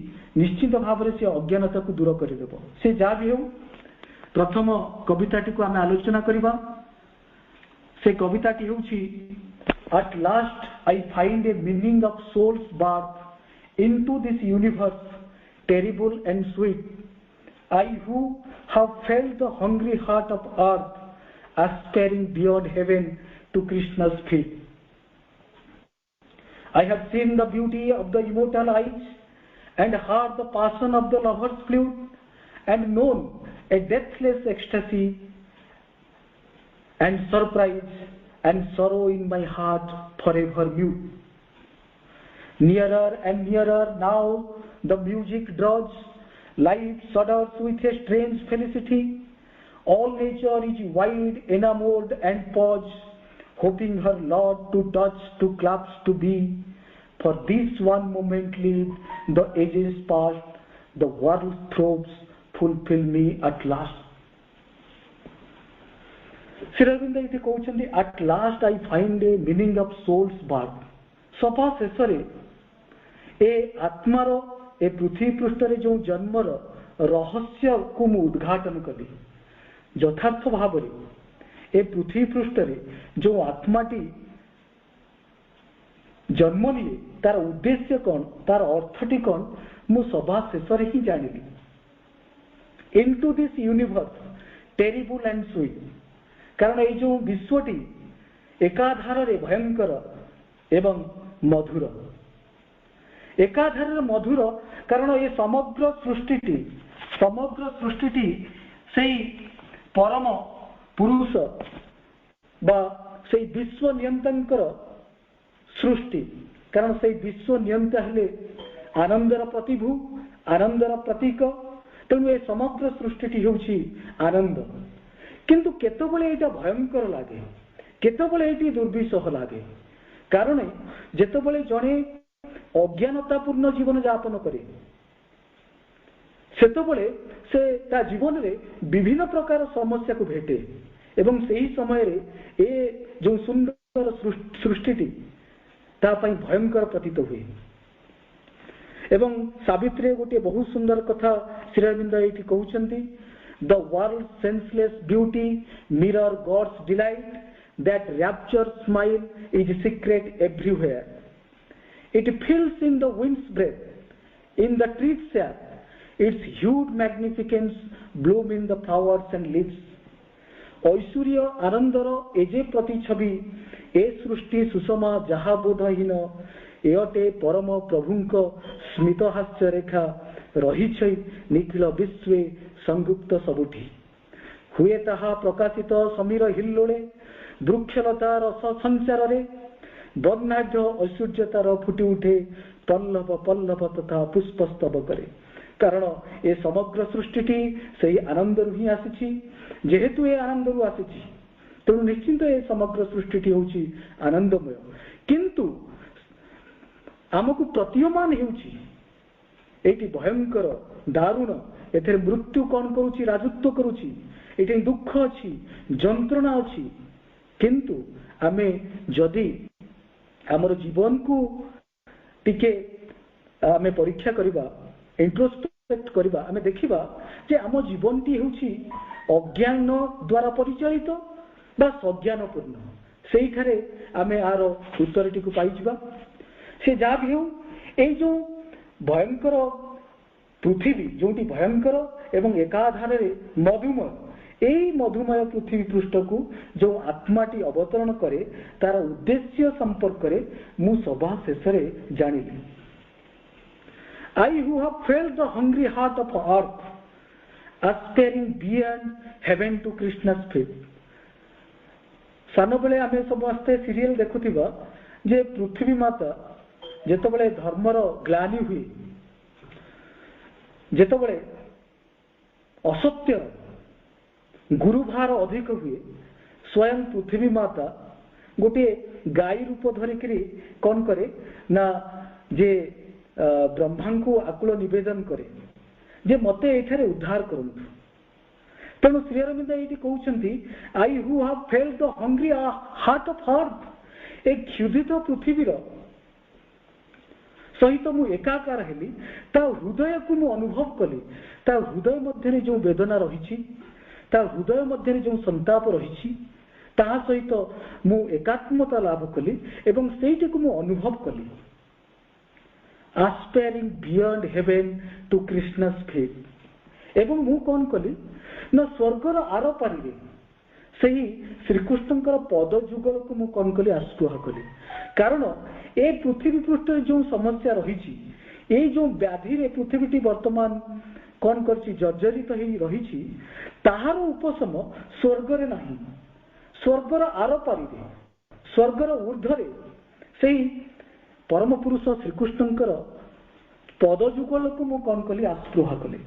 ନିଶ୍ଚିତ ଭାବରେ ସେ ଅଜ୍ଞାନତାକୁ ଦୂର କରିଦେବ। ସେ ଯାହା ବି ହେଉ ପ୍ରଥମ କବିତାଟିକୁ ଆମେ ଆଲୋଚନା କରିବା। ସେ କବିତାଟି ହେଉଛି At last I find a meaning of soul's birth into this universe terrible and sweet. I who have felt the hungry heart of earth aspiring beyond heaven to Krishna's feet. I have seen the beauty of the immortal eyes and heard the passion of the lover's flute and known a deathless ecstasy and surprise and sorrow in my heart forever mute. Nearer and nearer now the music draws, life shudders with a strange felicity. All nature is wide, enamored and pause, hoping her Lord to touch, to clasp, to be. For this one moment lived, the ages past, the world throbs, fulfill me at last. Sri Aurobindo ଏଠି କହୁଛନ୍ତି at last I find a meaning of soul's birth. ସଭା ଶେଷରେ ଏ ଆତ୍ମାର ଏ ପୃଥିବୀ ପୃଷ୍ଠରେ ଯେଉଁ ଜନ୍ମର ରହସ୍ୟକୁ ମୁଁ ଉଦ୍ଘାଟନ କଲି। ଯଥାର୍ଥ ଭାବରେ ଏ ପୃଥିବୀ ପୃଷ୍ଠରେ ଯେଉଁ ଆତ୍ମାଟି ଜନ୍ମ ନିଏ ତାର ଉଦ୍ଦେଶ୍ୟ କ'ଣ, ତାର ଅର୍ଥଟି କ'ଣ, ମୁଁ ସଭା ଶେଷରେ ହିଁ ଜାଣିଲି। Into this universe terrible and sweet, କାରଣ ଏଇ ଯେଉଁ ବିଶ୍ୱଟି ଏକାଧାରରେ ଭୟଙ୍କର ଏବଂ ମଧୁର। ଏକାଧାରରେ ମଧୁର କାରଣ ଏ ସମଗ୍ର ସୃଷ୍ଟିଟି ସେଇ ପରମ ପୁରୁଷ ବା ସେଇ ବିଶ୍ୱ ନିୟନ୍ତାଙ୍କର ସୃଷ୍ଟି। କାରଣ ସେଇ ବିଶ୍ୱ ନିୟନ୍ତା ହେଲେ ଆନନ୍ଦର ପ୍ରତିଭୂ, ଆନନ୍ଦର ପ୍ରତୀକ। ତେଣୁ ଏ ସମଗ୍ର ସୃଷ୍ଟିଟି ହେଉଛି ଆନନ୍ଦ। କିନ୍ତୁ କେତେବେଳେ ଏଇଟା ଭୟଙ୍କର ଲାଗେ, କେତେବେଳେ ଏଇଟି ଦୁର୍ବିସହ ଲାଗେ। କାରଣ ଯେତେବେଳେ ଜଣେ ଅଜ୍ଞାନତାପୂର୍ଣ୍ଣ ଜୀବନ ଯାପନ କରେ ସେତେବେଳେ ସେ ତା ଜୀବନରେ ବିଭିନ୍ନ ପ୍ରକାର ସମସ୍ୟାକୁ ଭେଟେ ଏବଂ ସେହି ସମୟରେ ଏ ଯେଉଁ ସୁନ୍ଦର ସୃଷ୍ଟିଟି ତା ପାଇଁ ଭୟଙ୍କର ପ୍ରତୀତ ହୁଏ। ଏବଂ ସାବିତ୍ରୀ ଗୋଟିଏ ବହୁତ ସୁନ୍ଦର କଥା ଶ୍ରୀ ଅରବିନ୍ଦ ଏଇଠି କହୁଛନ୍ତି, The world's senseless beauty mirror God's delight, that rapture smile is secret everywhere. It fills in the wind's breath, in the tree's sap, its huge magnificence bloom in the flowers and leaves. ଐଶ୍ୱର୍ଯ୍ୟ ଆନନ୍ଦର ଏ ଯେ ପ୍ରତିଛବି ଏ ସୃଷ୍ଟି ସୁଷମା ଯାହା ବୋଧହୀନ, ଏଅଟେ ପରମ ପ୍ରଭୁଙ୍କ ସ୍ମିତ ହାସ୍ୟ ରେଖା ରହିଛି ନିଖିଳ ବିଶ୍ୱେ ସଂଗୁପ୍ତ ସବୁଠି। ହୁଏ ତାହା ପ୍ରକାଶିତ ସମୀର ହିଲ୍ଲୋଳେ, ବୃକ୍ଷଲତା ରସ ସଞ୍ଚାରରେ, ବର୍ଣ୍ଣାଢ୍ୟ ଐଶ୍ୱର୍ଯ୍ୟତାର ଫୁଟି ଉଠେ ପଲ୍ଲବ ପଲ୍ଲବ ତଥା ପୁଷ୍ପସ୍ତବକରେ। କାରଣ ଏ ସମଗ୍ର ସୃଷ୍ଟିଟି ସେହି ଆନନ୍ଦରୁ ହିଁ ଆସିଛି। ଯେହେତୁ ଏ ଆନନ୍ଦରୁ ଆସିଛି ତେଣୁ ନିଶ୍ଚିନ୍ତ ଏ ସମଗ୍ର ସୃଷ୍ଟିଟି ହେଉଛି ଆନନ୍ଦମୟ। କିନ୍ତୁ ଆମକୁ ପ୍ରତୀୟମାନ ହେଉଛି ଏଇଠି ଭୟଙ୍କର ଦାରୁଣ, ଏଥିରେ ମୃତ୍ୟୁ କ'ଣ କରୁଛି, ରାଜତ୍ୱ କରୁଛି, ଏଠି ଦୁଃଖ ଅଛି, ଯନ୍ତ୍ରଣା ଅଛି। କିନ୍ତୁ ଆମେ ଯଦି ଆମର ଜୀବନକୁ ଟିକେ ଆମେ ପରୀକ୍ଷା କରିବା, ଇଣ୍ଟ୍ରୋସ୍ପେକ୍ଟ କରିବା, ଆମେ ଦେଖିବା ଯେ ଆମ ଜୀବନଟି ହେଉଛି ଅଜ୍ଞାନ ଦ୍ୱାରା ପରିଚାଳିତ ବା ସଜ୍ଞାନପୂର୍ଣ୍ଣ। ସେଇଠାରେ ଆମେ ଆର ଉତ୍ତରଟିକୁ ପାଇଯିବା। ସେ ଯାହା ବି ହେଉ ଏଇ ଯେଉଁ ଭୟଙ୍କର ପୃଥିବୀ, ଯେଉଁଠି ଭୟଙ୍କର ଏବଂ ଏକାଧାରରେ ମଧୁମୟ, এই মধুময় পৃথিবী পৃষ্ঠକୁ ଯେଉଁ ଆତ୍ମାଟି ଅବତରଣ କରେ ତାର ଉଦ୍ଦେଶ୍ୟ ସମ୍ପର୍କରେ ମୁଁ ସଭା ଶେଷରେ ଜାଣିଲି। I who have felt the hungry heart of earth, aspiring beyond heaven to Krishna's feet। ସାନବେଳେ ଆମେ ସମସ୍ତେ ସିରିଏଲ ଦେଖୁଥିବା ଯେ ପୃଥିବୀ ମାତା ଯେତେବେଳେ ଧର୍ମର ଗ୍ଲାନି ହୁଏ, ଯେତେବେଳେ ଅସତ୍ୟ ଗୁରୁଭାର ଅଧିକ ହୁଏ, ସ୍ୱୟଂ ପୃଥିବୀ ମାତା ଗୋଟିଏ ଗାଈ ରୂପ ଧରିକିରି କଣ କରେ ନା ଯେ ବ୍ରହ୍ମାଙ୍କୁ ଆକୁଳ ନିବେଦନ କରେ ଯେ ମତେ ଏଠାରେ ଉଦ୍ଧାର କରନ୍ତୁ। ତେଣୁ ଶ୍ରୀ ଅରବିନ୍ଦ ଏଇଠି କହୁଛନ୍ତି I who have felt the hungry heart of earth, ଏ କ୍ଷୁଧିତ ପୃଥିବୀର ସହିତ ମୁଁ ଏକାକାର ହେଲି, ତା ହୃଦୟକୁ ମୁଁ ଅନୁଭବ କଲି, ତା ହୃଦୟ ମଧ୍ୟରେ ଯେଉଁ ବେଦନା ରହିଛି, ତା ହୃଦୟ ମଧ୍ୟରେ ଯେଉଁ ସନ୍ତାପ ରହିଛି, ତାହା ସହିତ ମୁଁ ଏକାତ୍ମତା ଲାଭ କଲି ଏବଂ ସେଇଟିକୁ ମୁଁ ଅନୁଭବ କଲି। aspiring beyond heaven to Krishna's feet। ଏବଂ ମୁଁ କଣ କଲି ନା ସ୍ୱର୍ଗର ଆର ପାରିରେ ସେହି ଶ୍ରୀକୃଷ୍ଣଙ୍କର ପଦ ଯୁଗଳକୁ ମୁଁ କଣ କଲି ଆସ୍ପୃହ କଲି। କାରଣ ଏ ପୃଥିବୀ ପୃଷ୍ଠରେ ଯେଉଁ ସମସ୍ୟା ରହିଛି, ଏଇ ଯେଉଁ ବ୍ୟାଧିରେ ପୃଥିବୀଟି ବର୍ତ୍ତମାନ କଣ କରିଛି ଜର୍ଜରିତ ହେଇ ରହିଛି, ତାହାର ଉପଶମ ସ୍ୱର୍ଗରେ ନାହିଁ। ସ୍ୱର୍ଗର ଆର ପାରିରେ, ସ୍ୱର୍ଗର ଉର୍ଦ୍ଧ୍ୱରେ ସେହି ପରମ ପୁରୁଷ ଶ୍ରୀକୃଷ୍ଣଙ୍କର ପଦ ଯୁଗଳକୁ ମୁଁ କଣ କଲି ଆସ୍ପୃହ କଲି।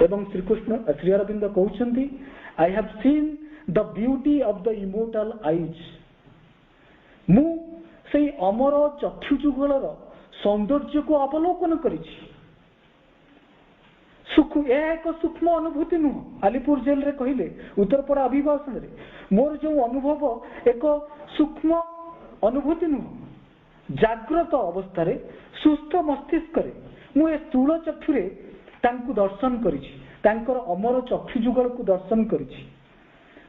ଏବଂ ଶ୍ରୀକୃଷ୍ଣ ଶ୍ରୀ ଅରବିନ୍ଦ କହୁଛନ୍ତି I have seen the beauty of the immortal eyes. ମୁଁ ସେଇ ଅମର ଚକ୍ଷୁ ଯୁଗଳର ସୌନ୍ଦର୍ଯ୍ୟକୁ ଅବଲୋକନ କରିଛି। ଏହା ଏକ ସୂକ୍ଷ୍ମ ଅନୁଭୂତି ନୁହଁ। ଆଲିପୁର ଜେଲରେ କହିଲେ ଉତ୍ତରପଡ଼ା ଅଭିଭାଷଣରେ, ମୋର ଯେଉଁ ଅନୁଭବ ଏକ ସୂକ୍ଷ୍ମ ଅନୁଭୂତି ନୁହଁ। ଜାଗ୍ରତ ଅବସ୍ଥାରେ ସୁସ୍ଥ ମସ୍ତିଷ୍କରେ ମୁଁ ଏ ସ୍ଥୂଳ ଚକ୍ଷୁରେ ତାଙ୍କୁ ଦର୍ଶନ କରିଛି, ତାଙ୍କର ଅମର ଚକ୍ଷୁ ଯୁଗଳକୁ ଦର୍ଶନ କରିଛି।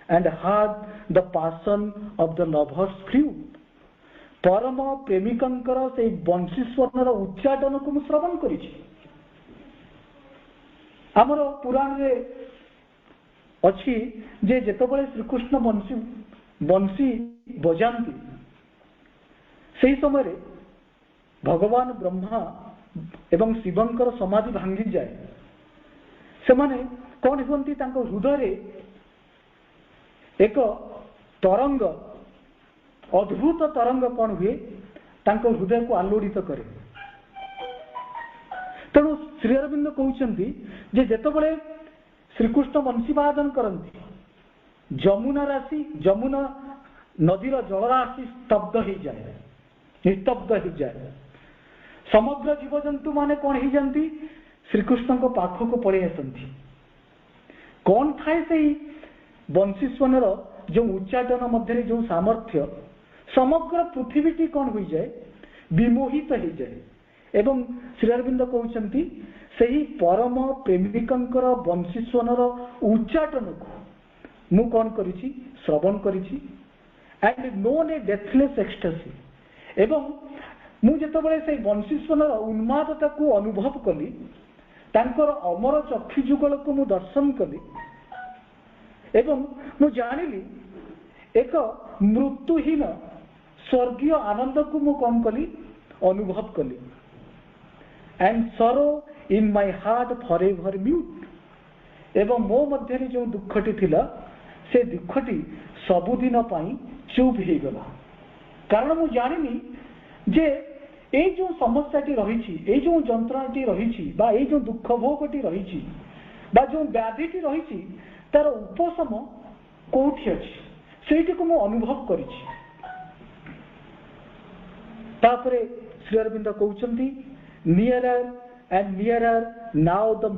and heard the passion of the lovers flute। ପରମ ପ୍ରେମିକଙ୍କର ସେଇ ବଂଶୀ ସ୍ୱରର ଉଚ୍ଚାଟନକୁ ମୁଁ ଶ୍ରବଣ କରିଛି। ଆମର ପୁରାଣରେ ଅଛି ଯେ ଯେତେବେଳେ ଶ୍ରୀକୃଷ୍ଣ ବଂଶୀ ବଜାନ୍ତି, ସେହି ସମୟରେ ଭଗବାନ ବ୍ରହ୍ମା ଏବଂ ଶିବଙ୍କର ସମାଧି ଭାଙ୍ଗିଯାଏ। ସେମାନେ କଣ ହୁଅନ୍ତି, ତାଙ୍କ ହୃଦୟରେ ଏକ ତରଙ୍ଗ, ଅଦ୍ଭୁତ ତରଙ୍ଗ କଣ ହୁଏ, ତାଙ୍କ ହୃଦୟକୁ ଆଲୋଡ଼ିତ କରେ। ତେଣୁ ଶ୍ରୀ ଅରବିନ୍ଦ କହୁଛନ୍ତି ଯେ ଯେତେବେଳେ ଶ୍ରୀକୃଷ୍ଣ ବଂଶୀବାଦନ କରନ୍ତି, ଯମୁନା ନଦୀର ଜଳରାଶି ସ୍ତବ୍ଧ ହେଇଯାଏ, ନିସ୍ତବ୍ଧ ହେଇଯାଏ। ସମଗ୍ର ଜୀବଜନ୍ତୁ ମାନେ କଣ ହେଇଯାନ୍ତି, ଶ୍ରୀକୃଷ୍ଣଙ୍କ ପାଖକୁ ପଳେଇ ଆସନ୍ତି। କଣ ଥାଏ ସେଇ ବଂଶୀସ୍ୱନର ଯେଉଁ ଉଚ୍ଚାଟନ ମଧ୍ୟରେ ଯେଉଁ ସାମର୍ଥ୍ୟ, ସମଗ୍ର ପୃଥିବୀଟି କଣ ହୋଇଯାଏ, ବିମୋହିତ ହେଇଯାଏ। ଏବଂ ଶ୍ରୀ ଅରବିନ୍ଦ କହୁଛନ୍ତି ସେହି ପରମ ପ୍ରେମିକଙ୍କର ବଂଶୀସ୍ୱନର ଉଚ୍ଚାଟନକୁ ମୁଁ କଣ କରିଛି, ଶ୍ରବଣ କରିଛି। and known a deathless ecstasy। ଏବଂ ମୁଁ ଯେତେବେଳେ ସେଇ ବଂଶୀସ୍ୱନର ଉନ୍ମାଦତାକୁ ଅନୁଭବ କଲି, ତାଙ୍କର ଅମର ଚକ୍ଷୁ ଯୁଗଳକୁ ମୁଁ ଦର୍ଶନ କଲି ଏବଂ ମୁଁ ଜାଣିଲି ଏକ ମୃତ୍ୟୁହୀନ ସ୍ୱର୍ଗୀୟ ଆନନ୍ଦକୁ ମୁଁ କଣ କଲି, ଅନୁଭବ କଲି। and sorrow in my heart forever mute। ଏବଂ ମୋ ମଧ୍ୟରେ ଯେଉଁ ଦୁଃଖଟି ଥିଲା, ସେ ଦୁଃଖଟି ସବୁଦିନ ପାଇଁ ଚୁପ୍ ହେଇଗଲା। କାରଣ ମୁଁ ଜାଣିନି ଯେ ଏଇ ଯେଉଁ ସମସ୍ୟାଟି ରହିଛି, ଏଇ ଯେଉଁ ଯନ୍ତ୍ରଣାଟି ରହିଛି, ବା ଏଇ ଯେଉଁ ଦୁଃଖ ଭୋଗଟି ରହିଛି, ବା ଯେଉଁ ବ୍ୟାଧିଟି ରହିଛି, ତାର ଉପଶମ କୋଉଠି ଅଛି, ସେଇଟିକୁ ମୁଁ ଅନୁଭବ କରିଛି। ତାପରେ ଶ୍ରୀ ଅରବିନ୍ଦ କହୁଛନ୍ତି nearer and nearer now the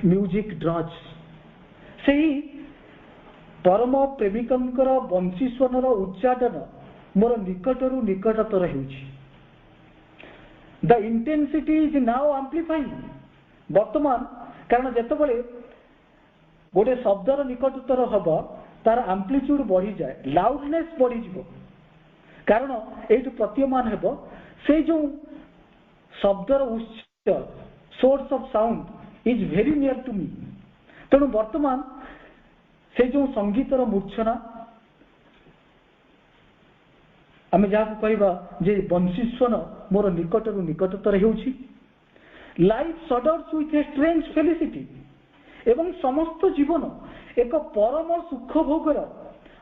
music draws। ସେହି ପରମ ପ୍ରେମିକଙ୍କର ବଂଶୀସ୍ୱନର ଉଚ୍ଚାଟନ ମୋର ନିକଟରୁ ନିକଟତର ହେଉଛି। the intensity is now amplifying। ବର୍ତ୍ତମାନ କାରଣ ଯେତେବେଳେ ଗୋଟେ ଶବ୍ଦର ନିକଟତର ହବ, ତାର ଆମ୍ପ୍ଲିଚ୍ୟୁଡ ବଢିଯାଏ, ଲାଉଡନେସ୍ ବଢିଯିବ। କାରଣ ଏଇଠୁ ପ୍ରତୀୟମାନ ହେବ ସେଇ ଯେଉଁ ଶବ୍ଦର ଉତ୍ସ, source of sound is very near to me। ତେଣୁ ବର୍ତ୍ତମାନ से जो संगीतर मूर्छना आम जहाँ कहवा जे बंशीस्वन मोर निकटर निकटतर होउछि life shudders with a strange felicity एवं समस्त जीवन एक परम सुख भोगर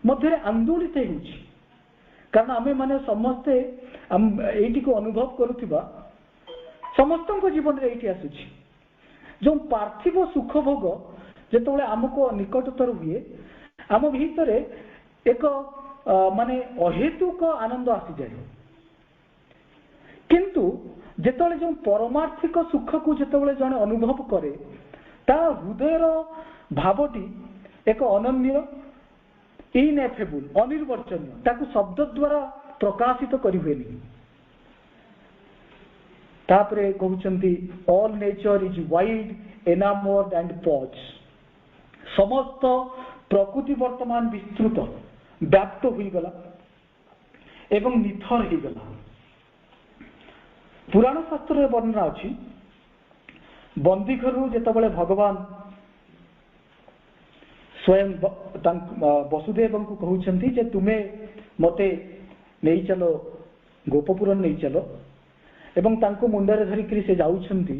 मध्य आंदोलित होउछि कारण आमे माने समस्ते एठी को अनुभव करुथिबा समस्त जीवन रे एठी आसुछि जो पार्थिव सुख भोग जेतबेले आमको निकटतर हुए आम भीतर एक माने अहेतुक आनंद आसी जाए किंतु जेतबेले जो परमार्थिक सुख को जेतबेले जने अनुभव करे ता हृदयर भावटी एक अनन्य इनएफेबल अनिर्वचनीय ताकू शब्द द्वारा प्रकाशित करि हुएनी तापरे कहउचंती all nature is wide enamoured and pause समस्त प्रकृति वर्तमान विस्तृत व्याप्त हो गला एवं निथर हो गला पुराण शास्त्र रे वर्णना अछि बंदी घर जेतबेले भगवान स्वयं वसुदेव को कहउचंती जे तुमे मते नहीं चलो गोपपुर नहीं चलो एवं तांको मुंडरे धरिकरी से जाउछंती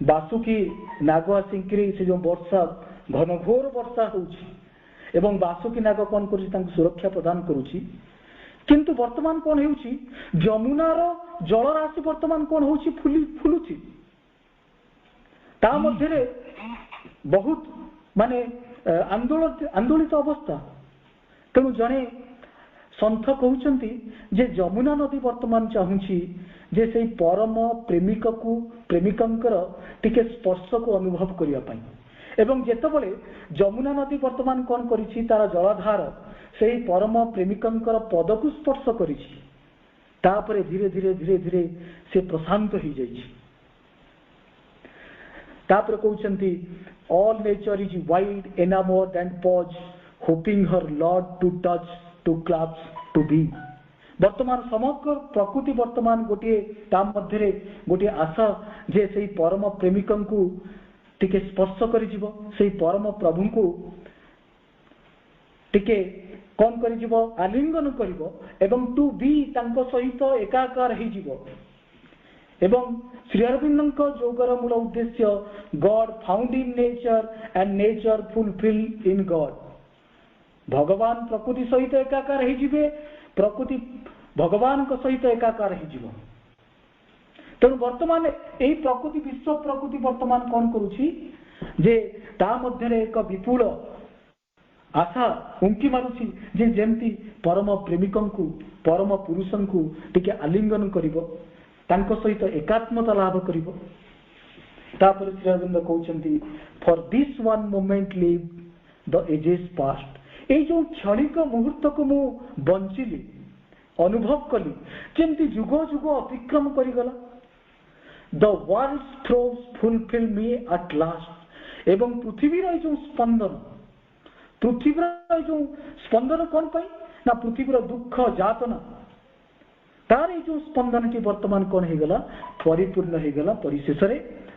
बासुकी नाग आसिकरी से जो वर्षा घनघोर वर्षा होउछि एवं बासुकी नाग कौन करुछि तांको सुरक्षा प्रदान करुछि किंतु वर्तमान कौन होउछि जमुनार जलराशि वर्तमान कौन होउछि फुलुछि ता मध्यरे बहुत माने आंदोलित अवस्था तेणु जने संथ कहउचंती जे जमुना नदी वर्तमान चाहूछि जे से परम प्रेमिक को प्रेमिकंकर टिके स्पर्श को अनुभव करिया पाई एवं जेतबेले जमुना नदी वर्तमान कौन करिछि तार जलधार से परम प्रेमिकंकर पद को स्पर्श करिछि तापरे धीरे धीरे धीरे धीरे से प्रशांत हो जाइछि तापरे कहउचंती all nature is wide enamoured and pause hoping her Lord to touch to clasp to be वर्तमान समग्र प्रकृति वर्तमान गोटे ता मध्यरे गोटे आशा जे से परम प्रेमिकं को टिके स्पर्श करिजिवो से परम प्रभु को टिके कौन करिजिवो आलिंगन करिवो एवं टू बी तांको सहित एकाकार हे जिवो एवं श्री अरविंद जोगर मूल उद्देश्य God found in nature and nature fulfil in God भगवान प्रकृति सहित एकाकार हे जिवे प्रकृति भगवान को सहित एकाकार हे जिवो तेणु वर्तमान यही प्रकृति विश्व प्रकृति वर्तमान कौन करुछि जे ता मध्यरे एक विपुल आशा उंकी मारुछि जे जेमती परम प्रेमिकं को परम पुरुषं को टिके आलिंगन करिवो तांको सहित एकात्मता लाभ करिवो तापर श्री अरविंद कहउचंती for this one moment live the ages past ए जो क्षणिक मुहूर्त को मु बंचिली अनुभव कली जेमती जुग जुग अतिक्रम करिगला the world throbs fulfil me at last एवं पृथ्वी रो जो स्पंदन कौन पाई ना पृथ्वी दुख जातना तार जो स्पंदन की वर्तमान कौन हो गला परिपूर्ण हो गला परिशेष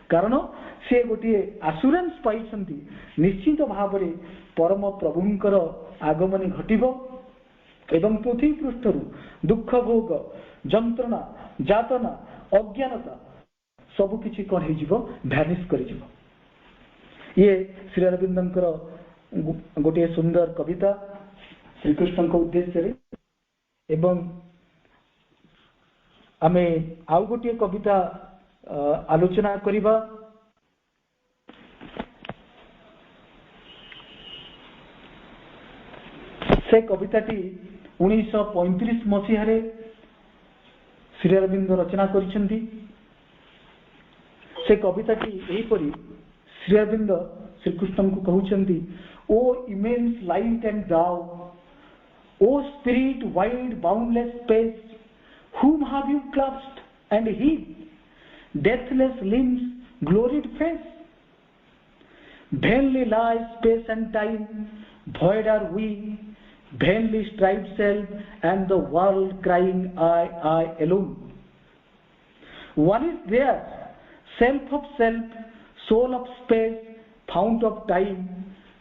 कारण से गोटे आसुरांस पाई निश्चित भाव में परम प्रभुंकर आगमन घटिब एवं पृथ्वी पृष्ठरु दुख भोग जंत्रणा जातना अज्ञानता सबकि कौन हो भ्यानिश कर ये श्री अरविंदर गोटे सुंदर कविता श्रीकृष्ण उद्देश्य एवं आमे आउ गोटे कविता आलोचना करिबा से कविताटी 1935 मसीह श्री अरविंद रचना करिसेंती से कविताटी एहीपरि श्री अरविंद श्रीकृष्ण को कहउचंती O immense light and thou O spirit wide boundless space whom have you clasped and heaved deathless limbs gloried face vainly lie space and time void are we vainly strive self and the world crying I alone one is there self of self soul of space fount of time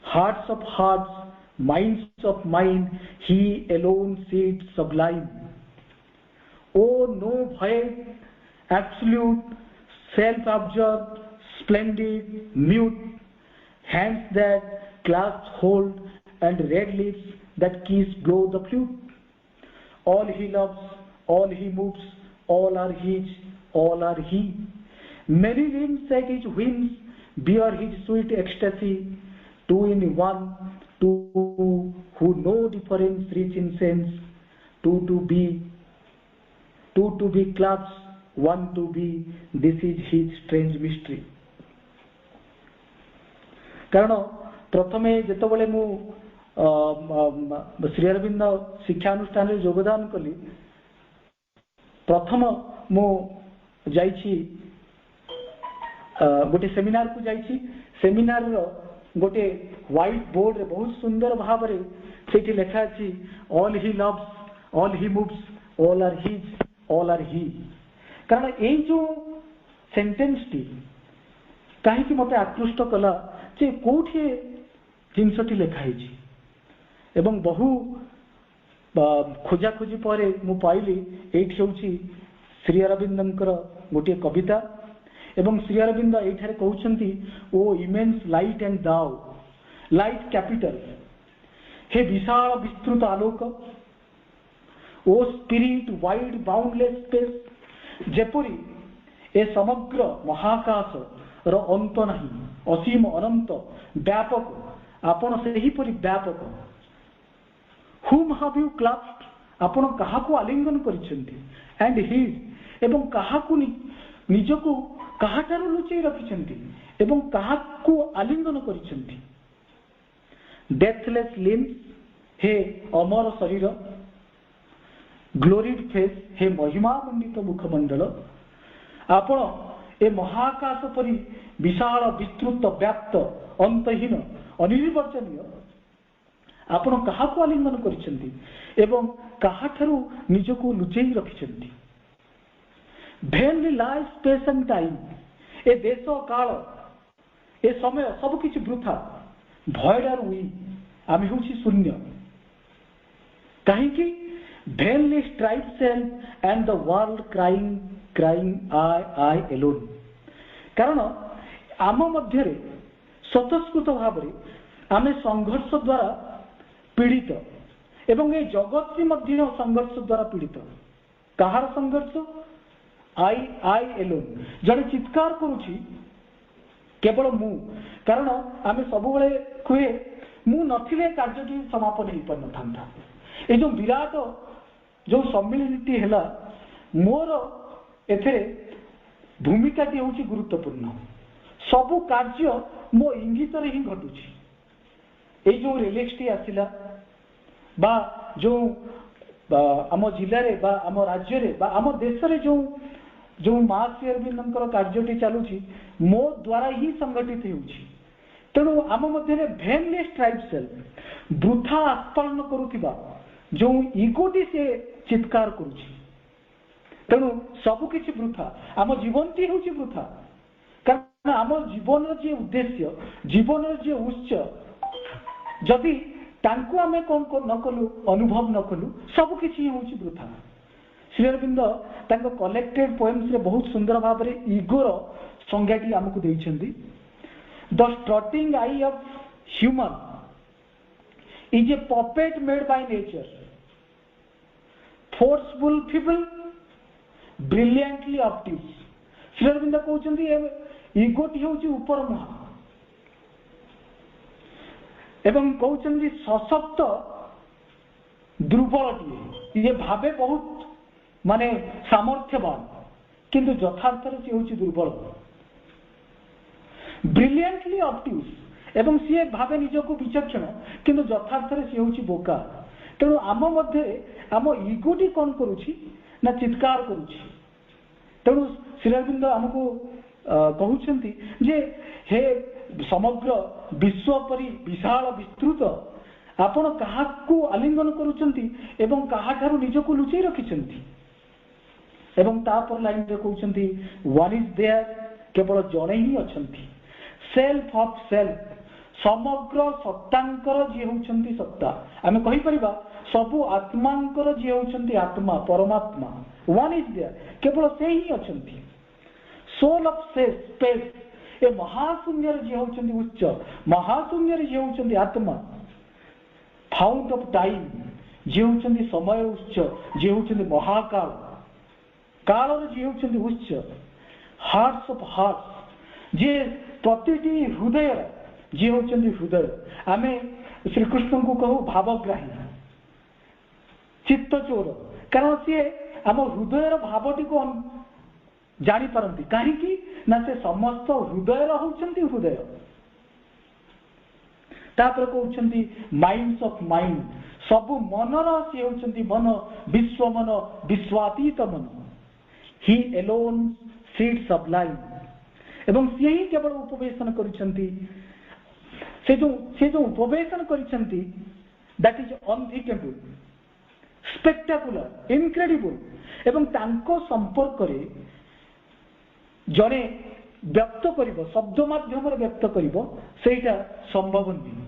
hearts of hearts minds of mind, he alone sits sublime. Oh, no void, absolute, self-absorbed, splendid, mute, hands that clasp hold, and red lips that kiss blow the flute. All he loves, all he moves, all are his, all are he. Many limbs like his wings bear his sweet ecstasy, two in one, two who no difference reach in sense, two to be clubs, one to be, this is his strange mystery. କାରଣ ପ୍ରଥମେ ଯେତେବେଳେ ମୁଁ ଶ୍ରୀ ଅରବିନ୍ଦ ଶିକ୍ଷାନୁଷ୍ଠାନରେ ଯୋଗଦାନ କଲି, ପ୍ରଥମ ମୁଁ ଯାଇଛି ଗୋଟେ ସେମିନାରକୁ ଯାଇଛି। ସେମିନାରର ଗୋଟେ ହ୍ୱାଇଟ୍ ବୋର୍ଡରେ ବହୁତ ସୁନ୍ଦର ଭାବରେ ସେଇଠି ଲେଖା ଅଛି, all he loves, all he moves, all are his, all are he. କାରଣ ଏଇ ଯୋଉ ସେଣ୍ଟେନ୍ସଟି କାହିଁକି ମତେ ଆକୃଷ୍ଟ କଲା ଯେ କୋଉଠି ଜିନିଷଟି ଲେଖା ହେଇଛି, ଏବଂ ବହୁ ଖୋଜାଖୋଜି ପରେ ମୁଁ ପାଇଲି ଏଇଠି ହେଉଛି ଶ୍ରୀ ଅରବିନ୍ଦଙ୍କର ଗୋଟିଏ କବିତା। ଏବଂ ଶ୍ରୀ ଅରବିନ୍ଦ ଏଇଠାରେ କହୁଛନ୍ତି, ଓ ଇମେନ୍ସ ଲାଇଟ୍ ଆଣ୍ଡ ଦାଉ, ଲାଇଟ୍ କ୍ୟାପିଟାଲ, ହେ ବିଶାଳ ବିସ୍ତୃତ ଆଲୋକ, ଓ ସ୍ପିରିଟ୍ ୱାଇଡ୍ ବାଉଣ୍ଡଲେସ୍ ସ୍ପେସ୍, ଯେପରି ଏ ସମଗ୍ର ମହାକାଶର ଅନ୍ତ ନାହିଁ, ଅସୀମ ଅନନ୍ତ ବ୍ୟାପକ, ଆପଣ ସେହିପରି ବ୍ୟାପକ। ହୁମ୍ ହାଭ୍ ୟୁ କ୍ଲାସ୍ପଡ୍, ଆପଣ କାହାକୁ ଆଲିଙ୍ଗନ କରିଛନ୍ତି, ଆଣ୍ଡ ହିଜ୍, ଏବଂ କାହାକୁ ନିଜକୁ କାହାଠାରୁ ଲୁଚେଇ ରଖିଛନ୍ତି ଏବଂ କାହାକୁ ଆଲିଙ୍ଗନ କରିଛନ୍ତି। ଡେଥଲେସ୍ ଲିମ୍ସ, ହେ ଅମର ଶରୀର, ଗ୍ଲୋରିଡ୍ ଫେସ୍, ହେ ମହିମାମଣ୍ଡିତ ମୁଖମଣ୍ଡଳ, ଆପଣ ଏ ମହାକାଶ ପରି ବିଶାଳ ବିସ୍ତୃତ ବ୍ୟାପ୍ତ ଅନ୍ତହୀନ ଅନିର୍ବଚନୀୟ, ଆପଣ କାହାକୁ ଆଲିଙ୍ଗନ କରିଛନ୍ତି ଏବଂ କାହାଠାରୁ ନିଜକୁ ଲୁଚେଇ ରଖିଛନ୍ତି। ଭେନ୍ଲି ଲାଇଫ୍ ସ୍ପେସ୍ ଆଣ୍ଡ ଟାଇମ୍, ଏ ଦେଶ କାଳ ଏ ସମୟ ସବୁକିଛି ବୃଥା। ଭଏଡ୍ ଆର୍ ୱି, ଆମେ ହେଉଛି ଶୂନ୍ୟ। କାହିଁକି? Vainly strive self and the world crying crying I I alone. କାରଣ ଆମ ମଧ୍ୟରେ ସ୍ୱତଃସ୍ଫୂର୍ତ୍ତ ଭାବରେ ଆମେ ସଂଘର୍ଷ ଦ୍ୱାରା ପୀଡ଼ିତ ଏବଂ ଏ ଜଗତ ବି ମଧ୍ୟ ସଂଘର୍ଷ ଦ୍ୱାରା ପୀଡ଼ିତ। କାହାର ସଂଘର୍ଷ? I I Elon. ଜଣେ ଚିତ୍କାର କରୁଛି କେବଳ ମୁଁ, କାରଣ ଆମେ ସବୁବେଳେ କୁହେ ମୁଁ ନଥିଲେ କାର୍ଯ୍ୟଟି ସମାପନ ହେଇପାରିନଥାନ୍ତା। ଏ ଯୋଉ ବିରାଟ ଯୋଉ ସମ୍ମିଳନୀଟି ହେଲା, ମୋର ଏଥିରେ ଭୂମିକାଟି ହେଉଛି ଗୁରୁତ୍ୱପୂର୍ଣ୍ଣ। ସବୁ କାର୍ଯ୍ୟ ମୋ ଇଙ୍ଗିତରେ ହିଁ ଘଟୁଛି। ଏଇ ଯୋଉ ରିଲିକ୍ସଟି ଆସିଲା ବା ଯୋଉ ଆମ ଜିଲ୍ଲାରେ ବା ଆମ ରାଜ୍ୟରେ ବା ଆମ ଦେଶରେ ଯୋଉ ମା ଶ୍ରୀ ଅରବିନ୍ଦଙ୍କର କାର୍ଯ୍ୟଟି ଚାଲୁଛି, ମୋ ଦ୍ୱାରା ହିଁ ସଂଗଠିତ ହେଉଛି। ତେଣୁ ଆମ ମଧ୍ୟରେ ଭେନ୍ଲି ଷ୍ଟ୍ରାଇଭ୍ ସେଲ୍ଫ, ବୃଥା ଆସ୍ଫାଳନ କରୁଥିବା ଯୋଉ ଇଗୋଟି ସେ ଚିତ୍କାର କରୁଛି। ତେଣୁ ସବୁକିଛି ବୃଥା, ଆମ ଜୀବନଟି ହେଉଛି ବୃଥା। କାରଣ ଆମ ଜୀବନର ଯିଏ ଉଦ୍ଦେଶ୍ୟ, ଜୀବନର ଯିଏ ଉତ୍ସ, ଯଦି ତାଙ୍କୁ ଆମେ କଣ ନ କଲୁ, ଅନୁଭବ ନ କଲୁ, ସବୁକିଛି ହେଉଛି ବୃଥା। ଶ୍ରୀ ଅରବିନ୍ଦ ତାଙ୍କ କଲେକ୍ଟେଡ୍ ପୋଏମ୍ସରେ ବହୁତ ସୁନ୍ଦର ଭାବରେ ଇଗୋର ସଂଜ୍ଞାଟି ଆମକୁ ଦେଇଛନ୍ତି। The strutting I of human is a puppet made by nature, forceful feeble, brilliantly ଅପ୍ଟିଭ୍। ଶ୍ରୀ ଅରବିନ୍ଦ କହୁଛନ୍ତି ଇଗୋଟି ହେଉଛି ଉପର ମୁହାଁ ଏବଂ କହୁଛନ୍ତି ସଶକ୍ତ ଦୁର୍ବଳଟିଏ। ଇଏ ଭାବେ ବହୁତ ମାନେ ସାମର୍ଥ୍ୟବାନ, କିନ୍ତୁ ଯଥାର୍ଥରେ ସିଏ ହେଉଛି ଦୁର୍ବଳ। ବ୍ରିଲିଆଣ୍ଟଲି ଅପ୍ଟିଭ୍, ଏବଂ ସିଏ ଭାବେ ନିଜକୁ ବିଚକ୍ଷଣ, କିନ୍ତୁ ଯଥାର୍ଥରେ ସିଏ ହେଉଛି ବୋକା। ତେଣୁ ଆମ ମଧ୍ୟରେ ଆମ ଇଗୋଟି କଣ କରୁଛି ନା ଚିତ୍କାର କରୁଛି। ତେଣୁ ଶ୍ରୀ ଅରବିନ୍ଦ ଆମକୁ କହୁଛନ୍ତି ଯେ ହେ ସମଗ୍ର ବିଶ୍ୱ ପରି ବିଶାଳ ବିସ୍ତୃତ, ଆପଣ କାହାକୁ ଆଲିଙ୍ଗନ କରୁଛନ୍ତି ଏବଂ କାହାଠାରୁ ନିଜକୁ ଲୁଚେଇ ରଖିଛନ୍ତି। ଏବଂ ତାପର ଲାଇନରେ କହୁଛନ୍ତି, ୱାନ୍ ଇଜ୍ ଦେୟାର, କେବଳ ଜଣେ ହିଁ ଅଛନ୍ତି। ସେଲ୍ଫ ଅଫ୍ ସେଲ୍ଫ, समग्र सत्तांकर जी होउछंती सत्ता आमे कहि परिबा सबु आत्मांकर जी होउछंती आत्मा परमात्मा वन इज देयर केवल से ही अछंती सोल ऑफ स्पेस ए महाशून्य जी होउछंती उच्च महाशून्य जी होउछंती आत्मा फाउंट ऑफ टाइम जी होउछंती समय उच्च जी होउछंती महाकाल काल जी होउछंती उच्च हार्ट्स ऑफ हार्ट्स जे प्रतिटी हृदय जी होउछंती हृदय आमे श्री कृष्ण को कहू भावग्राही चित्त चोर कारण सी आम हृदय भावटी को जानी पारती कहीं ना से समस्त हृदय होउछंती हृदय तापर कहउछंती माइंड्स ऑफ माइंड सबु मनर सी होउछंती मन विश्व मन विश्वातीत मन ही एलोन सीट सबलाइन एवं सी ही केवल उपवेशन करिसंती से जो उपवेशन करिसंती that is unthinkable spectacular incredible एवं तांको संपर्क रे जने व्यक्त करिवो शब्द माध्यम रे व्यक्त करिवो सेटा संभव नहीं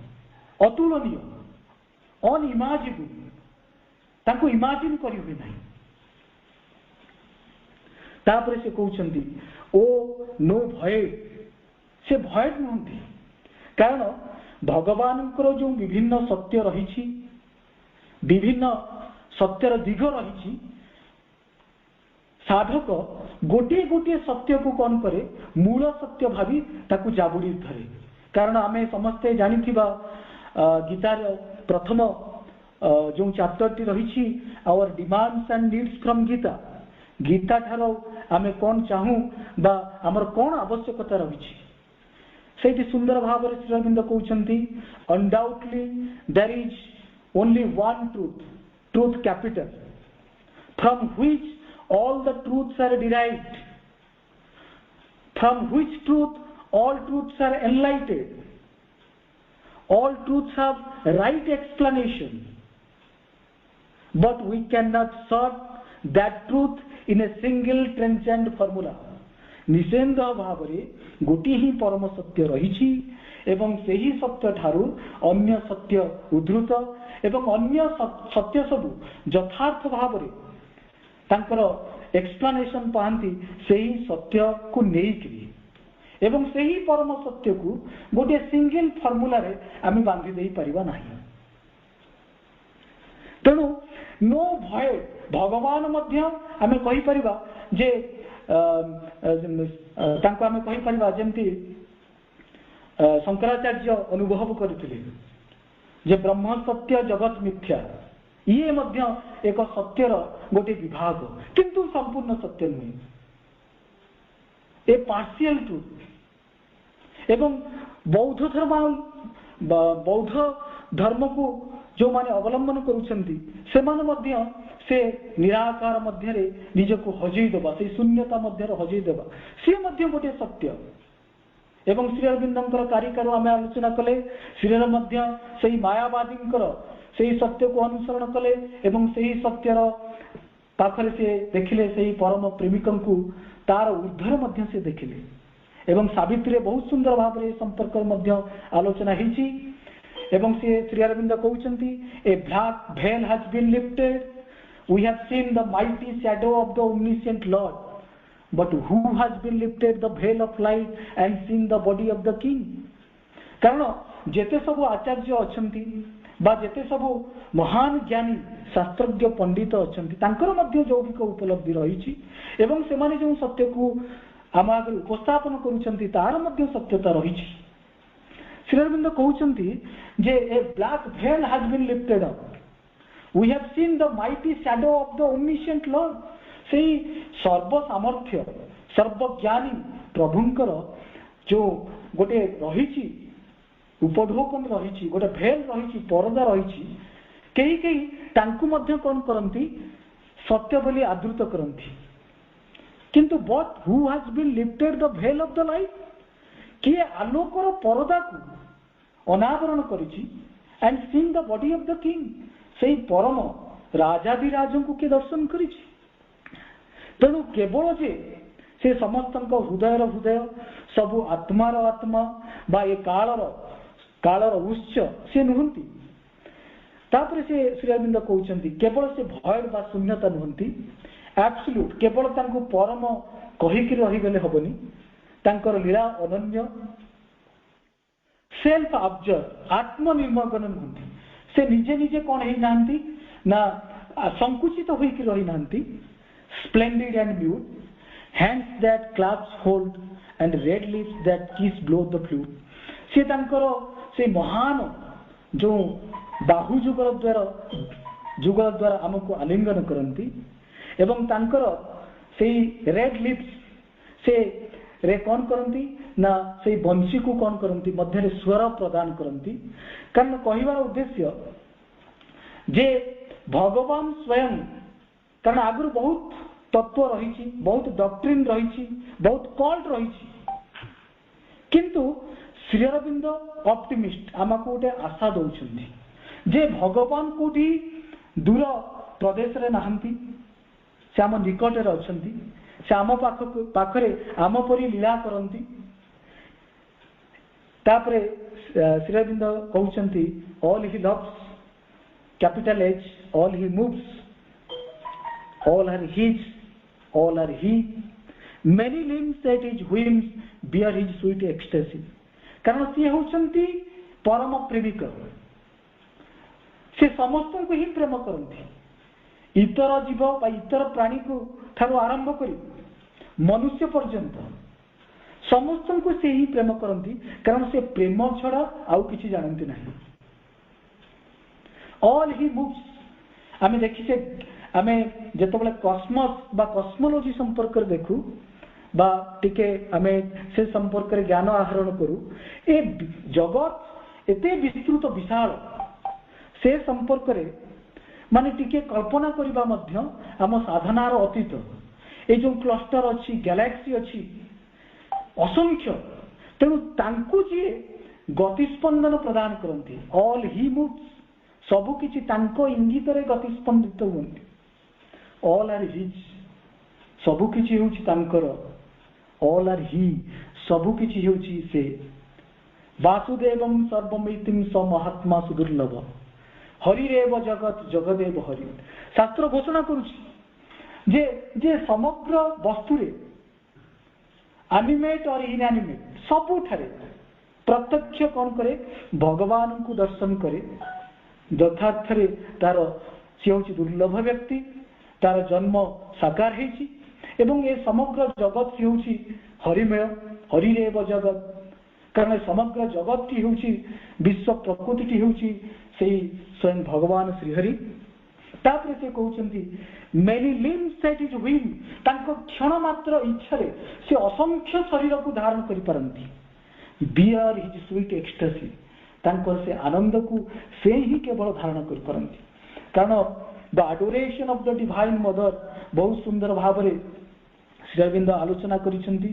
अतुलनीय अनइमेजिनेबल तांको इमेजिन करि हुए नहीं तापर से कहउछंती ओ नो भय से भय नहंती कारण भगवान जो विभिन्न सत्य रही विभिन्न सत्यर दिग रही साधक गोटे गोटे सत्य को कौन करे मूल सत्य भावी ताकू जाबुड़ी धरे कारण आमे समस्ते जानिथिबा गीतार प्रथम जो चैप्टर टी रही our demands and needs from Gita Gita ठारो आमे कौन चाहूँ बा आमर कौन आवश्यकता रही से सुंदर भाव श्री अरविंद कहते undoubtedly there is only one truth capital from which all the truths are derived from which truth all truths are enlightened all truths have right explanation but we cannot sort that truth in a single transcend formula निषेध भाव रे गोटी ही परम सत्य रही एवं सही सत्य ठारू अन्य सत्य उद्धृत एवं अन्य सत्य सबु यथार्थ भाव रे तांकर एक्सप्लेनेशन पाती से ही सत्य को नहीं एवं से ही परम सत्य को गोटे सिंगल फॉर्मूला रे आम बांधी दे परिबा नहीं तेणु नो भय भगवान मध्य आम कहि परिबा जे तांको आम कहि परिबा जेंती शंकराचार्य अनुभव करथिले जे ब्रह्म सत्य जगत मिथ्या ये मध्य एक सत्यर गोटे विभाग किंतु संपूर्ण सत्य नुहे ए पार्शियल ट्रूथ एवं बौद्ध धर्म को जो माने अवलंबन करुछंती से माने मध्य से निराकार मध्य रे निजको हजई देबा से शून्यता मध्य रे हजई देबा से मध्य गोटे सत्य एवं श्री अरविंदंकर कारिकार आम आलोचना कले श्री मध्य से मायावादींकर से सत्य को अनुसरण कले एवं से सत्यर पाखरे से देखिले से परम प्रेमिकं को तार ऊर्ध्वर मध्य से देखिले एवं सावित्री बहुत सुंदर भाव रे संपर्क मध्य आलोचना हिची एवं से श्री अरविंद कहउचंती a black veil has been lifted we have seen the mighty shadow of the omniscient Lord but who has been lifted the veil of light and seen the body of the king कारण जेते सब आचार्य अछंती बा जेते सब महान ज्ञानी शास्त्रज्ञ पंडित अछंती तांकर मध्य जौगिक उपलब्धि रही एवं से माने जो सत्य को आम आगे उपस्थापन करुछंती तार मध्य सत्यता रही श्री अरविंद कहउचंती जे a black veil has been lifted up we have seen the mighty shadow of the omniscient lord से सर्व सामर्थ्य सर्वज्ञानी प्रभुंकर जो गोटे रही उपढोकन रही गोटे भेल रही परदा रही कई कई तांकु मध्य कौन करती सत्य बोली आदृत करती किंतु but who has been lifted the veil of the light किए आलोकर परदा को अनावरण करिछि and seen the body of the king से परम राजाधिराज को किए दर्शन करिछि तेणु केवल जे से समस्त हृदय हृदय सबु आत्मार आत्मा बा ए कालर कालर उच्च से नुहंती तापर से श्री अरविंद कहउचंती केवल से भॉइड बा शून्यता नुहंती एब्सोल्यूट केवल तांको परम कहिकि रहि गले हबनी तांकर लीला अनन्य सेल्फ ऑब्जर्व आत्मनिर्मगन नुहंती से निजे निजे कौन ही नांती ना संकुचित होइकि रहि नांती splendid and mute hands that clasp hold and red lips that kiss blow the flute से तांकर से महान जो बाहु जुगल द्वारा हमको आलिंगन करती एवं तांकर से रेड लिप्स से रे कौन करती ना से बंशी को कौन करती मध्य स्वर प्रदान करती कारण कहबार उद्देश्य जे भगवान स्वयं कारण आगु बहुत तत्व रही बहुत डॉक्ट्रिन रही बहुत कल्ट रही किंतु श्री अरविंद ऑप्टिमिस्ट आमको गोटे आशा दौरान जे भगवान कोठी दूर प्रदेश रे नहांती से आम निकट रे अछंती से आम पाखरे आम परी लीला करंती तापरे श्री अरविंद कहउचंती all he loves capital H all he moves all are his all are he many limbs that his whims bear his sweet ecstasy कारण सी होचंती परम प्रेमिक से समस्त को ही प्रेम करती इतर जीव बा इतर प्राणी को ठारो आरंभ करी मनुष्य पर्यंत समस्त को से ही प्रेम करती कारण से प्रेम छड़ा आउ किछि जानती नहीं all he moves आमे देखि से आमे जेतबले कॉस्मोस बा कॉस्मोलॉजी संपर्क देखू बा टिके आमे से संपर्क रे ज्ञान आहरण करू ए जगत एते विस्तृत विशाल से संपर्क रे माने टिके कल्पना करिबा मध्य आम साधनार अतीत ए जो क्लस्टर अछि गैलेक्सी अछि असंख्य तेणु तांकु जे गतिस्पंदन प्रदान करंती ऑल ही मूव्स सबु किछि तांको इंगित रे गतिस्पंदित हुंती all are his सबु किछि होछि तांकर all are he सबु किछि होछि से वासुदेवं सर्वमितिं स महात्मा सुदुर्लभ हरिरेव जगत जगदेव हरि शास्त्र घोषणा करूछि जे जे समग्र वस्तु रे एनिमेट और इनएनिमेट सबु ठारे प्रत्यक्ष कोन करे भगवान को दर्शन करे यथार्थ रे तार से होछि दुर्लभ व्यक्ति तार जन्म साकार है एवं ये समग्र जगत सी हूँ हरिमय हरिरेव जगत कारण समग्र जगत टी हूँ विश्व प्रकृति टी हूँ से स्वयं भगवान श्रीहरि तापर से कहते many limbs that is Vim तांको क्षण मात्र इच्छा से असंख्य शरीर को धारण कर पारंती बियर हिज स्वीट एक्सटेसी तांकर से आनंद को से ही केवल धारण कर पारंती कारण the adoration of the divine mother बहुत सुंदर भाव रे श्री अरविंद आलोचना करिसेंती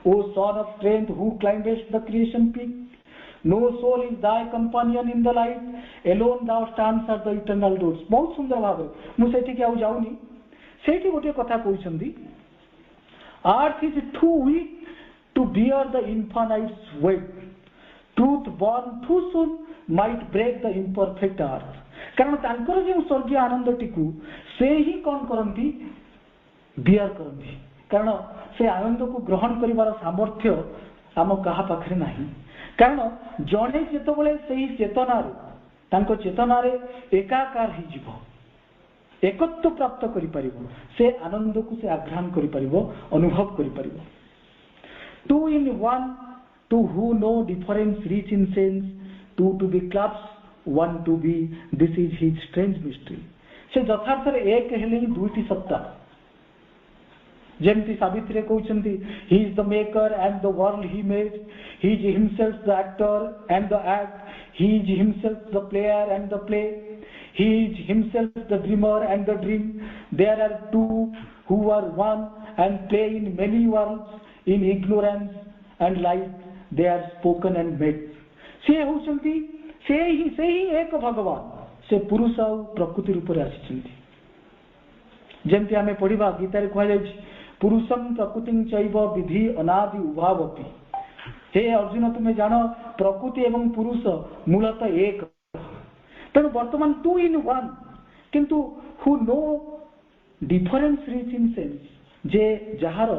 ओ son of strength who climbest the creation peak no soul is thy companion in the light alone thou stands at the eternal doors बहुत सुंदर भाव रे मु सेठी के आउ जाउनी सेठी गोटे कथा कहिसेंती earth is too weak to bear the infinite's weight truth born too soon might break the imperfect earth कारण तांकर जो स्वर्गीय आनंद टीकू से ही कौन करती बियर करती कारण से आनंद को ग्रहण करिवार सामर्थ्य आम कहा पाखरे नाही कारण जणे जेतबेले सेही चेतना रे तांको चेतना रे एकाकार ही जीवो एकत्व प्राप्त करि परिबो से आनंद को से आघ्राण करि परिबो अनुभव करि परिबो two in one to who know difference reach in sense to be clubs one to be this is his strange mystery से यथार्थ रे एक हेले दुईटी सत्ता जेमती Savitri कहउचंती he is the maker and the world he made he is himself the actor and the act he is himself the player and the play he is himself the dreamer and the dream there are two who are one and play in many worlds in ignorance and light they are spoken and made से होचंती से ही एक भगवान से पुरुष और प्रकृति रूप में आसी जमती आम पढ़ा गीतार कह पुरुषम प्रकृति चैव विधि अनादि उभावपि हे अर्जुन तुम जान प्रकृति एवं पुरुष मूलतः एक तेणु वर्तमान 2 in 1 किंतु who know difference rich in sense J jar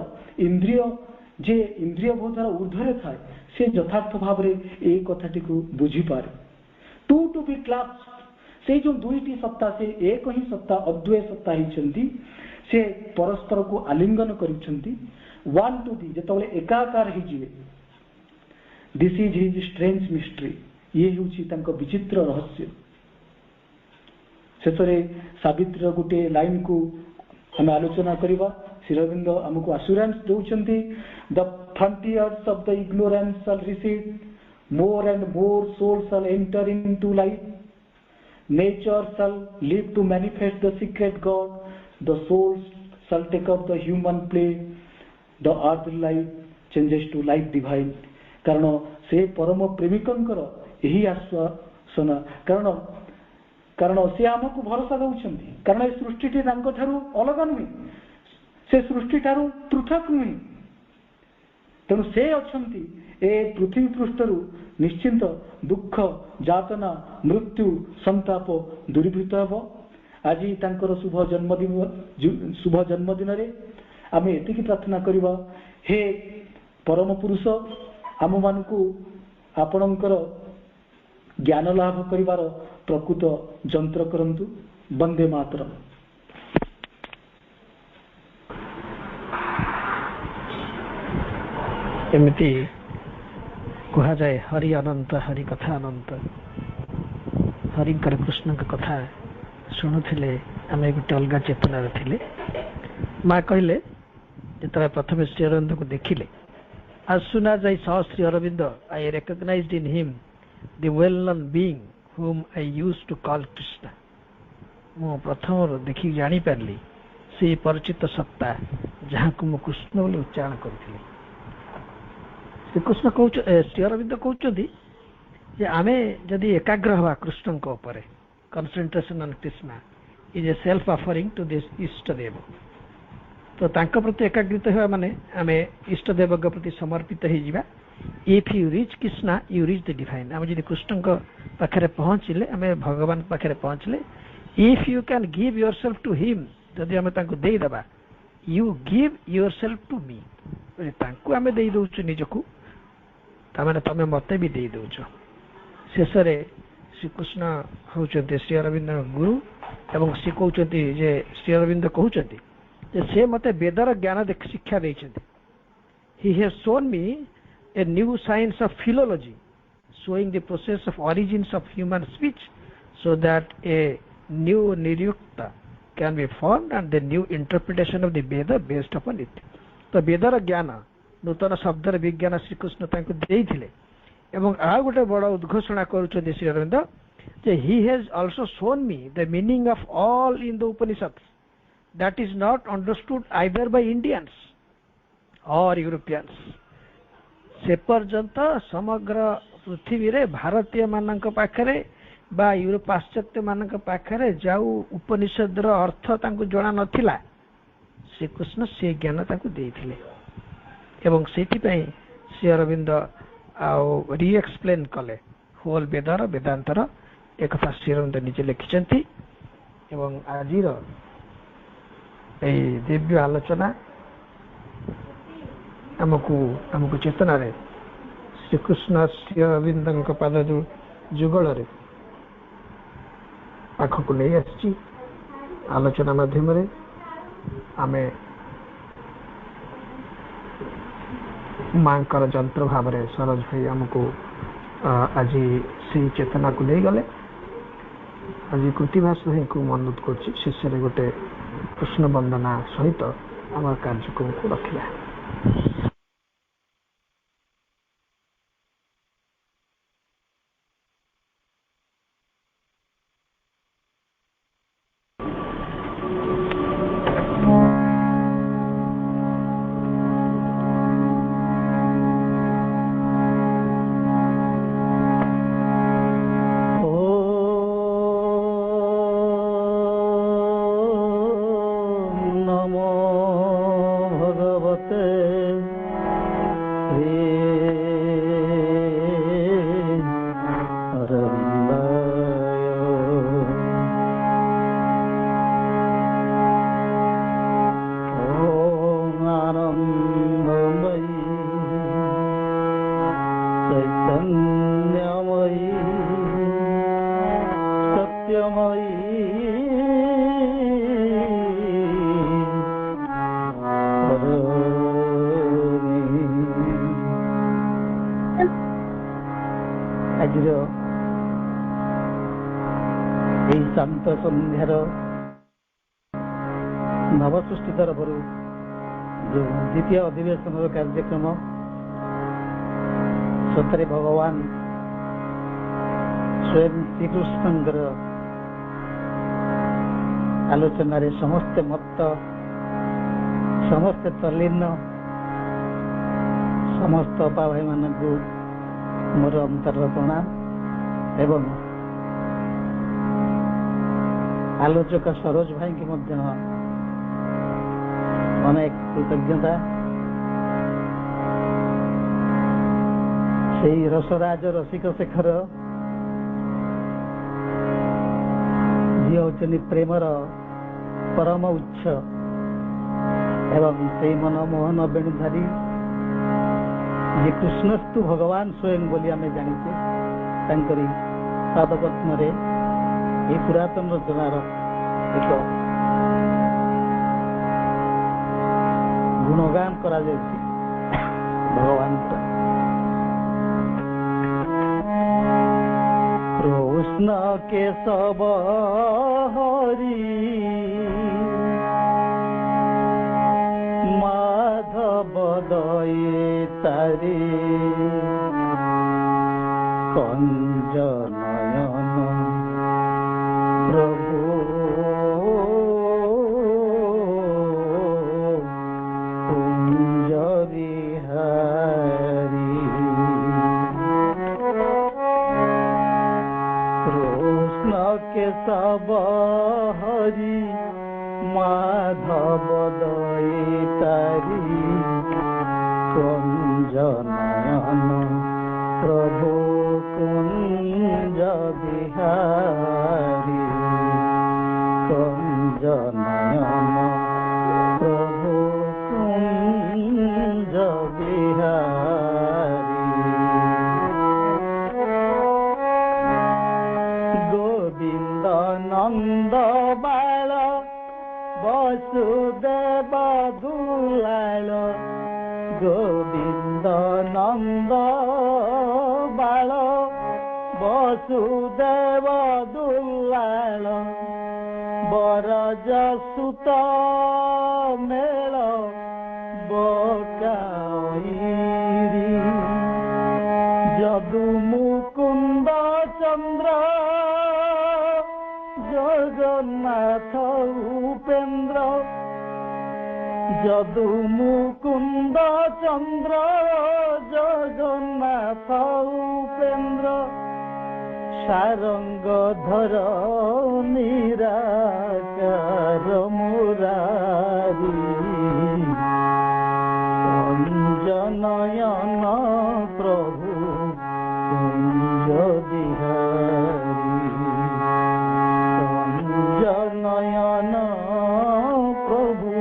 इंद्रिय जे इंद्रिय बोधार ऊर्ध्वे थाए से यथार्थ भाव ए कथाटी को बुझी पारे टू बी क्लास से जो दुईटी सत्ता से एक ही सत्ता अद्वय सत्ता होती से परस्पर को आलिंगन करिसेंती 1 to दी जेतबले एकाकार ही जीवे this is his strange mystery ये होची तांको विचित्र रहस्य शेषरे सावित्री गोटे लाइन को हम आलोचना करवा श्री अरविंद हमको आश्योरेंस दौरान the frontiers of the ignorance shall recede more and more soul shall enter into life nature shall live to manifest the secret God the souls shall take up the human plane the earth life changes to life divine कारण से परम प्रेमिकंकर यही आश्वासन कारण कारण से आमको भरोसा दौरान कारण ये सृष्टि अलग नुहे से सृष्टि पृथक नुहे तेणु से अच्छा ए पृथ्वी पृष्ठर निश्चिंत दुख जातना मृत्यु संताप दूरीभूत हेब आज तांकर शुभ जन्मदिन रे आम एतिकी प्रार्थना करवा हे परम पुरुष आम मानकु आपणकर ज्ञान लाभ करिवार प्रकृत जंत्र करंतु वंदे मातरम। एमती कह जाए हरि अनंत हरि कथा अनंत हरिंकर कृष्ण कथा शुणुले आम गोटे अलग चेतनार थिले माँ कहले जो प्रथम श्री अरविंद को देखिले as soon as I saw Sri Aurobindo I recognized in him the well known being whom I used to call Krishna मु प्रथम देखी जानी पारली से परिचित सत्ता जहाँ को मु कृष्ण बोले उच्चारण करी श्रीकृष्ण कह श्री अरविंद कहते आम जदि एकाग्र हवा कृष्ण उपर concentration on Krishna is a self offering to this इष्टदेव तो तांको प्रति एकाग्रित हुआ माने आम इष्टदेव प्रति समर्पित हो if you reach Krishna you reach the divine आम जब कृष्ण पाखे पहुँचले आम भगवान पाखे पहुँचले if you can give your self to him जदि आम देदेबा you give your self to me आम दे दौचु निजकू ताने तमें मत भी दे दौच शेष श्रीकृष्ण होचंती श्री अरविंद गुरु एवं सी कहते जे श्री अरविंद कहते से मते वेदर ज्ञान शिक्षा देते he has shown me a new science of philology showing the process of origins of human speech so that a new nirukta can be formed and the new interpretation of the Veda based upon it. तो weather ज्ञान नूतन शब्दर विज्ञान श्रीकृष्ण देइथिले एवं आ गोटे बड़ उद्घोषणा करुछन्ति श्री अरविंद जे he has also shown me the meaning of all in the Upanishads that is not understood either by Indians or Europeans से पर्यंत समग्र पृथ्वी रे भारतीय मानक पाखरे बा यूरोप पाश्चात्य मानक पाखरे जाऊ उपनिषदर अर्थ तांको जणा नथिला श्रीकृष्ण से ज्ञान तांको देइथिले एवं सेथिपई श्री अरविंद री एक्सप्लेन कले होल वेदर वेदांतर एक कथा श्री अरविंद निजे लिखिछन्ति एवं आजिर ए दिव्य आलोचना हमको चेतना रे श्रीकृष्ण श्री अरविंद पाद जुगल पाखक नहीं आसी आलोचना माध्यम आम मांकर जंत्र भाव सरोज भाई आमको आज से चेतना को ले गले आज कृतिभास भाई को अनुरोध कर शेष गोटे कृष्ण वंदना सहित आम कार्यक्रम को रखा। भगवते ଐশ্বର୍ଯ୍ୟମୟୀ ଆଜିର ଏହି ଶାନ୍ତ ସନ୍ଧ୍ୟାର ନବସୃଷ୍ଟି ତରଫରୁ ଯେଉଁ ଦ୍ୱିତୀୟ ଅଧିବେଶନର କାର୍ଯ୍ୟକ୍ରମ ସତରେ ଭଗବାନ ସ୍ୱୟଂ ଶ୍ରୀକୃଷ୍ଣଙ୍କର ଆଲୋଚନାରେ ସମସ୍ତେ ମତ୍ତ, ସମସ୍ତେ ତଲ୍ଲୀନ, ସମସ୍ତ ଅପା ଭାଇମାନଙ୍କୁ ମୋର ଅନ୍ତରର ପ୍ରଣାମ ଏବଂ ଆଲୋଚକ ସରୋଜ ଭାଇଙ୍କୁ ମଧ୍ୟ ଅନେକ କୃତଜ୍ଞତା। ସେଇ ରସରାଜ ରସିକ ଶେଖର ଯିଏ ହେଉଛନ୍ତି ପ୍ରେମର ପରମ ଉତ୍ସ ଏବଂ ସେଇ ମନମୋହନ ବେଣୁଧାରୀ ଯେ କୃଷ୍ଣସ୍ତୁ ଭଗବାନ ସ୍ୱୟଂ ବୋଲି ଆମେ ଜାଣିଛେ, ତାଙ୍କରି ପାଦପଦ୍ମରେ ଏହି ପୁରାତନ ରଚନାର ଏକ ଗୁଣଗାନ କରାଯାଉଛି ଭଗବାନଙ୍କର। କୃଷ୍ଣ କେଶବ ହରି ମାଧବ ଦୟିତାରି କଞ୍ଜ ନୟନ ପ୍ରଭୁ କୁଞ୍ଜ ବିହାରୀ কৃষ্ণ কেশব হরি মাধব দয়িতারি কুঞ্জ নয়ন প্রভু কুঞ্জ বিহারী কুঞ্জ নয়ন প্রভু কুঞ্জ বিহারী গোবিন্দ নন্দ বাল বসুদেব দুলাল গোবিন্দ নন্দ বাল বসুদেব দুলাল বরজ সুত মেল বকাইরি যদু মুকুন্দ চন্দ্র জগন্নাথ উপেন্দ্র যদু মুকুন্দ চন্দ্র জগন্নাথ উপেন্দ্র সারঙ্গধর নিরাকার মুরারি কঞ্জনয়ন প্রভু কুঞ্জ বিহারী কঞ্জনয়ন প্রভু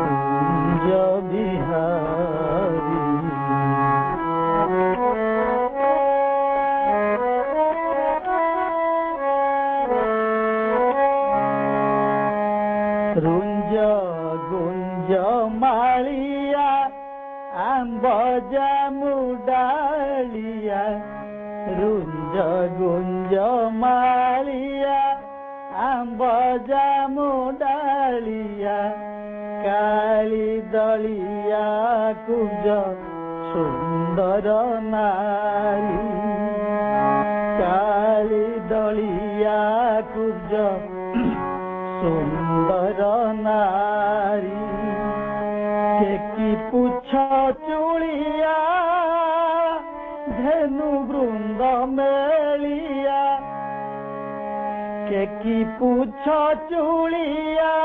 কুঞ্জ বিহারী রুঞ্জ গুঞ্জ মালিয়া আম্ব জামু ডালিয়া রুঞ্জ গুঞ্জ মালিয়া আম্ব জামু ডালিয়া কালী দলিয়া কুঞ্জ সুন্দর নারী কালী দলিয়া কুঞ্জ সুন্দর নারী কি পুছ চুড়িয়া ধেনু বৃন্দ মেলিয়া কি পুছ চুড়িয়া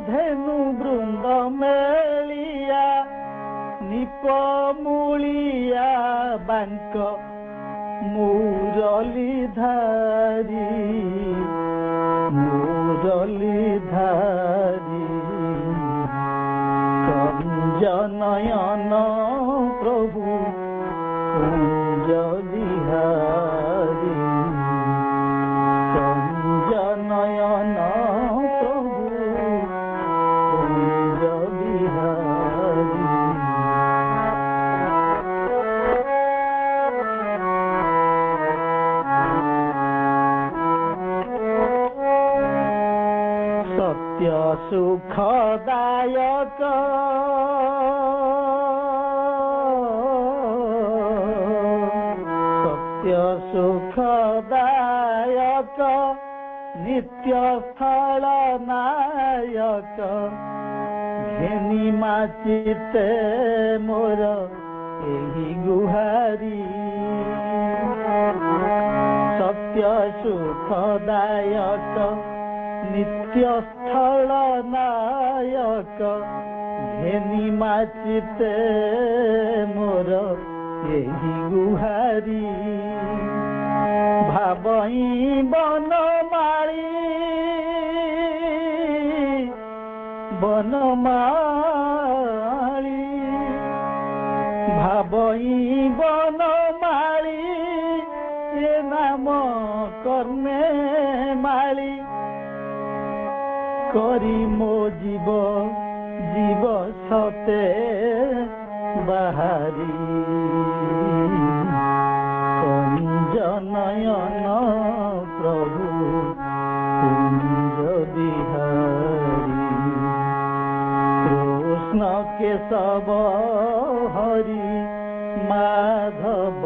ধেনু বৃন্দ মেলিয়া নিপমূলিয়া বাঙ্ক মুরলী ধারী মুরলী ধারী কঞ্জনয়ন প্রভু কুঞ্জ বিহারী नित्य सुखदायक सत्य सुखदायक नित्य स्थल नायक घेनी माचिते मोर एही गुहारी सत्य सुखदायक नित्य स्थल नायक घेनी माचिते मोर एही गुहारी भाबई बनमाली बनमाली भाबई बनमाली ए नाम कर्णे माली करी मो जीव जीव सते बाहारी कंज नयन प्रभु कुंज बिहारी कृष्ण केशव हरि माधव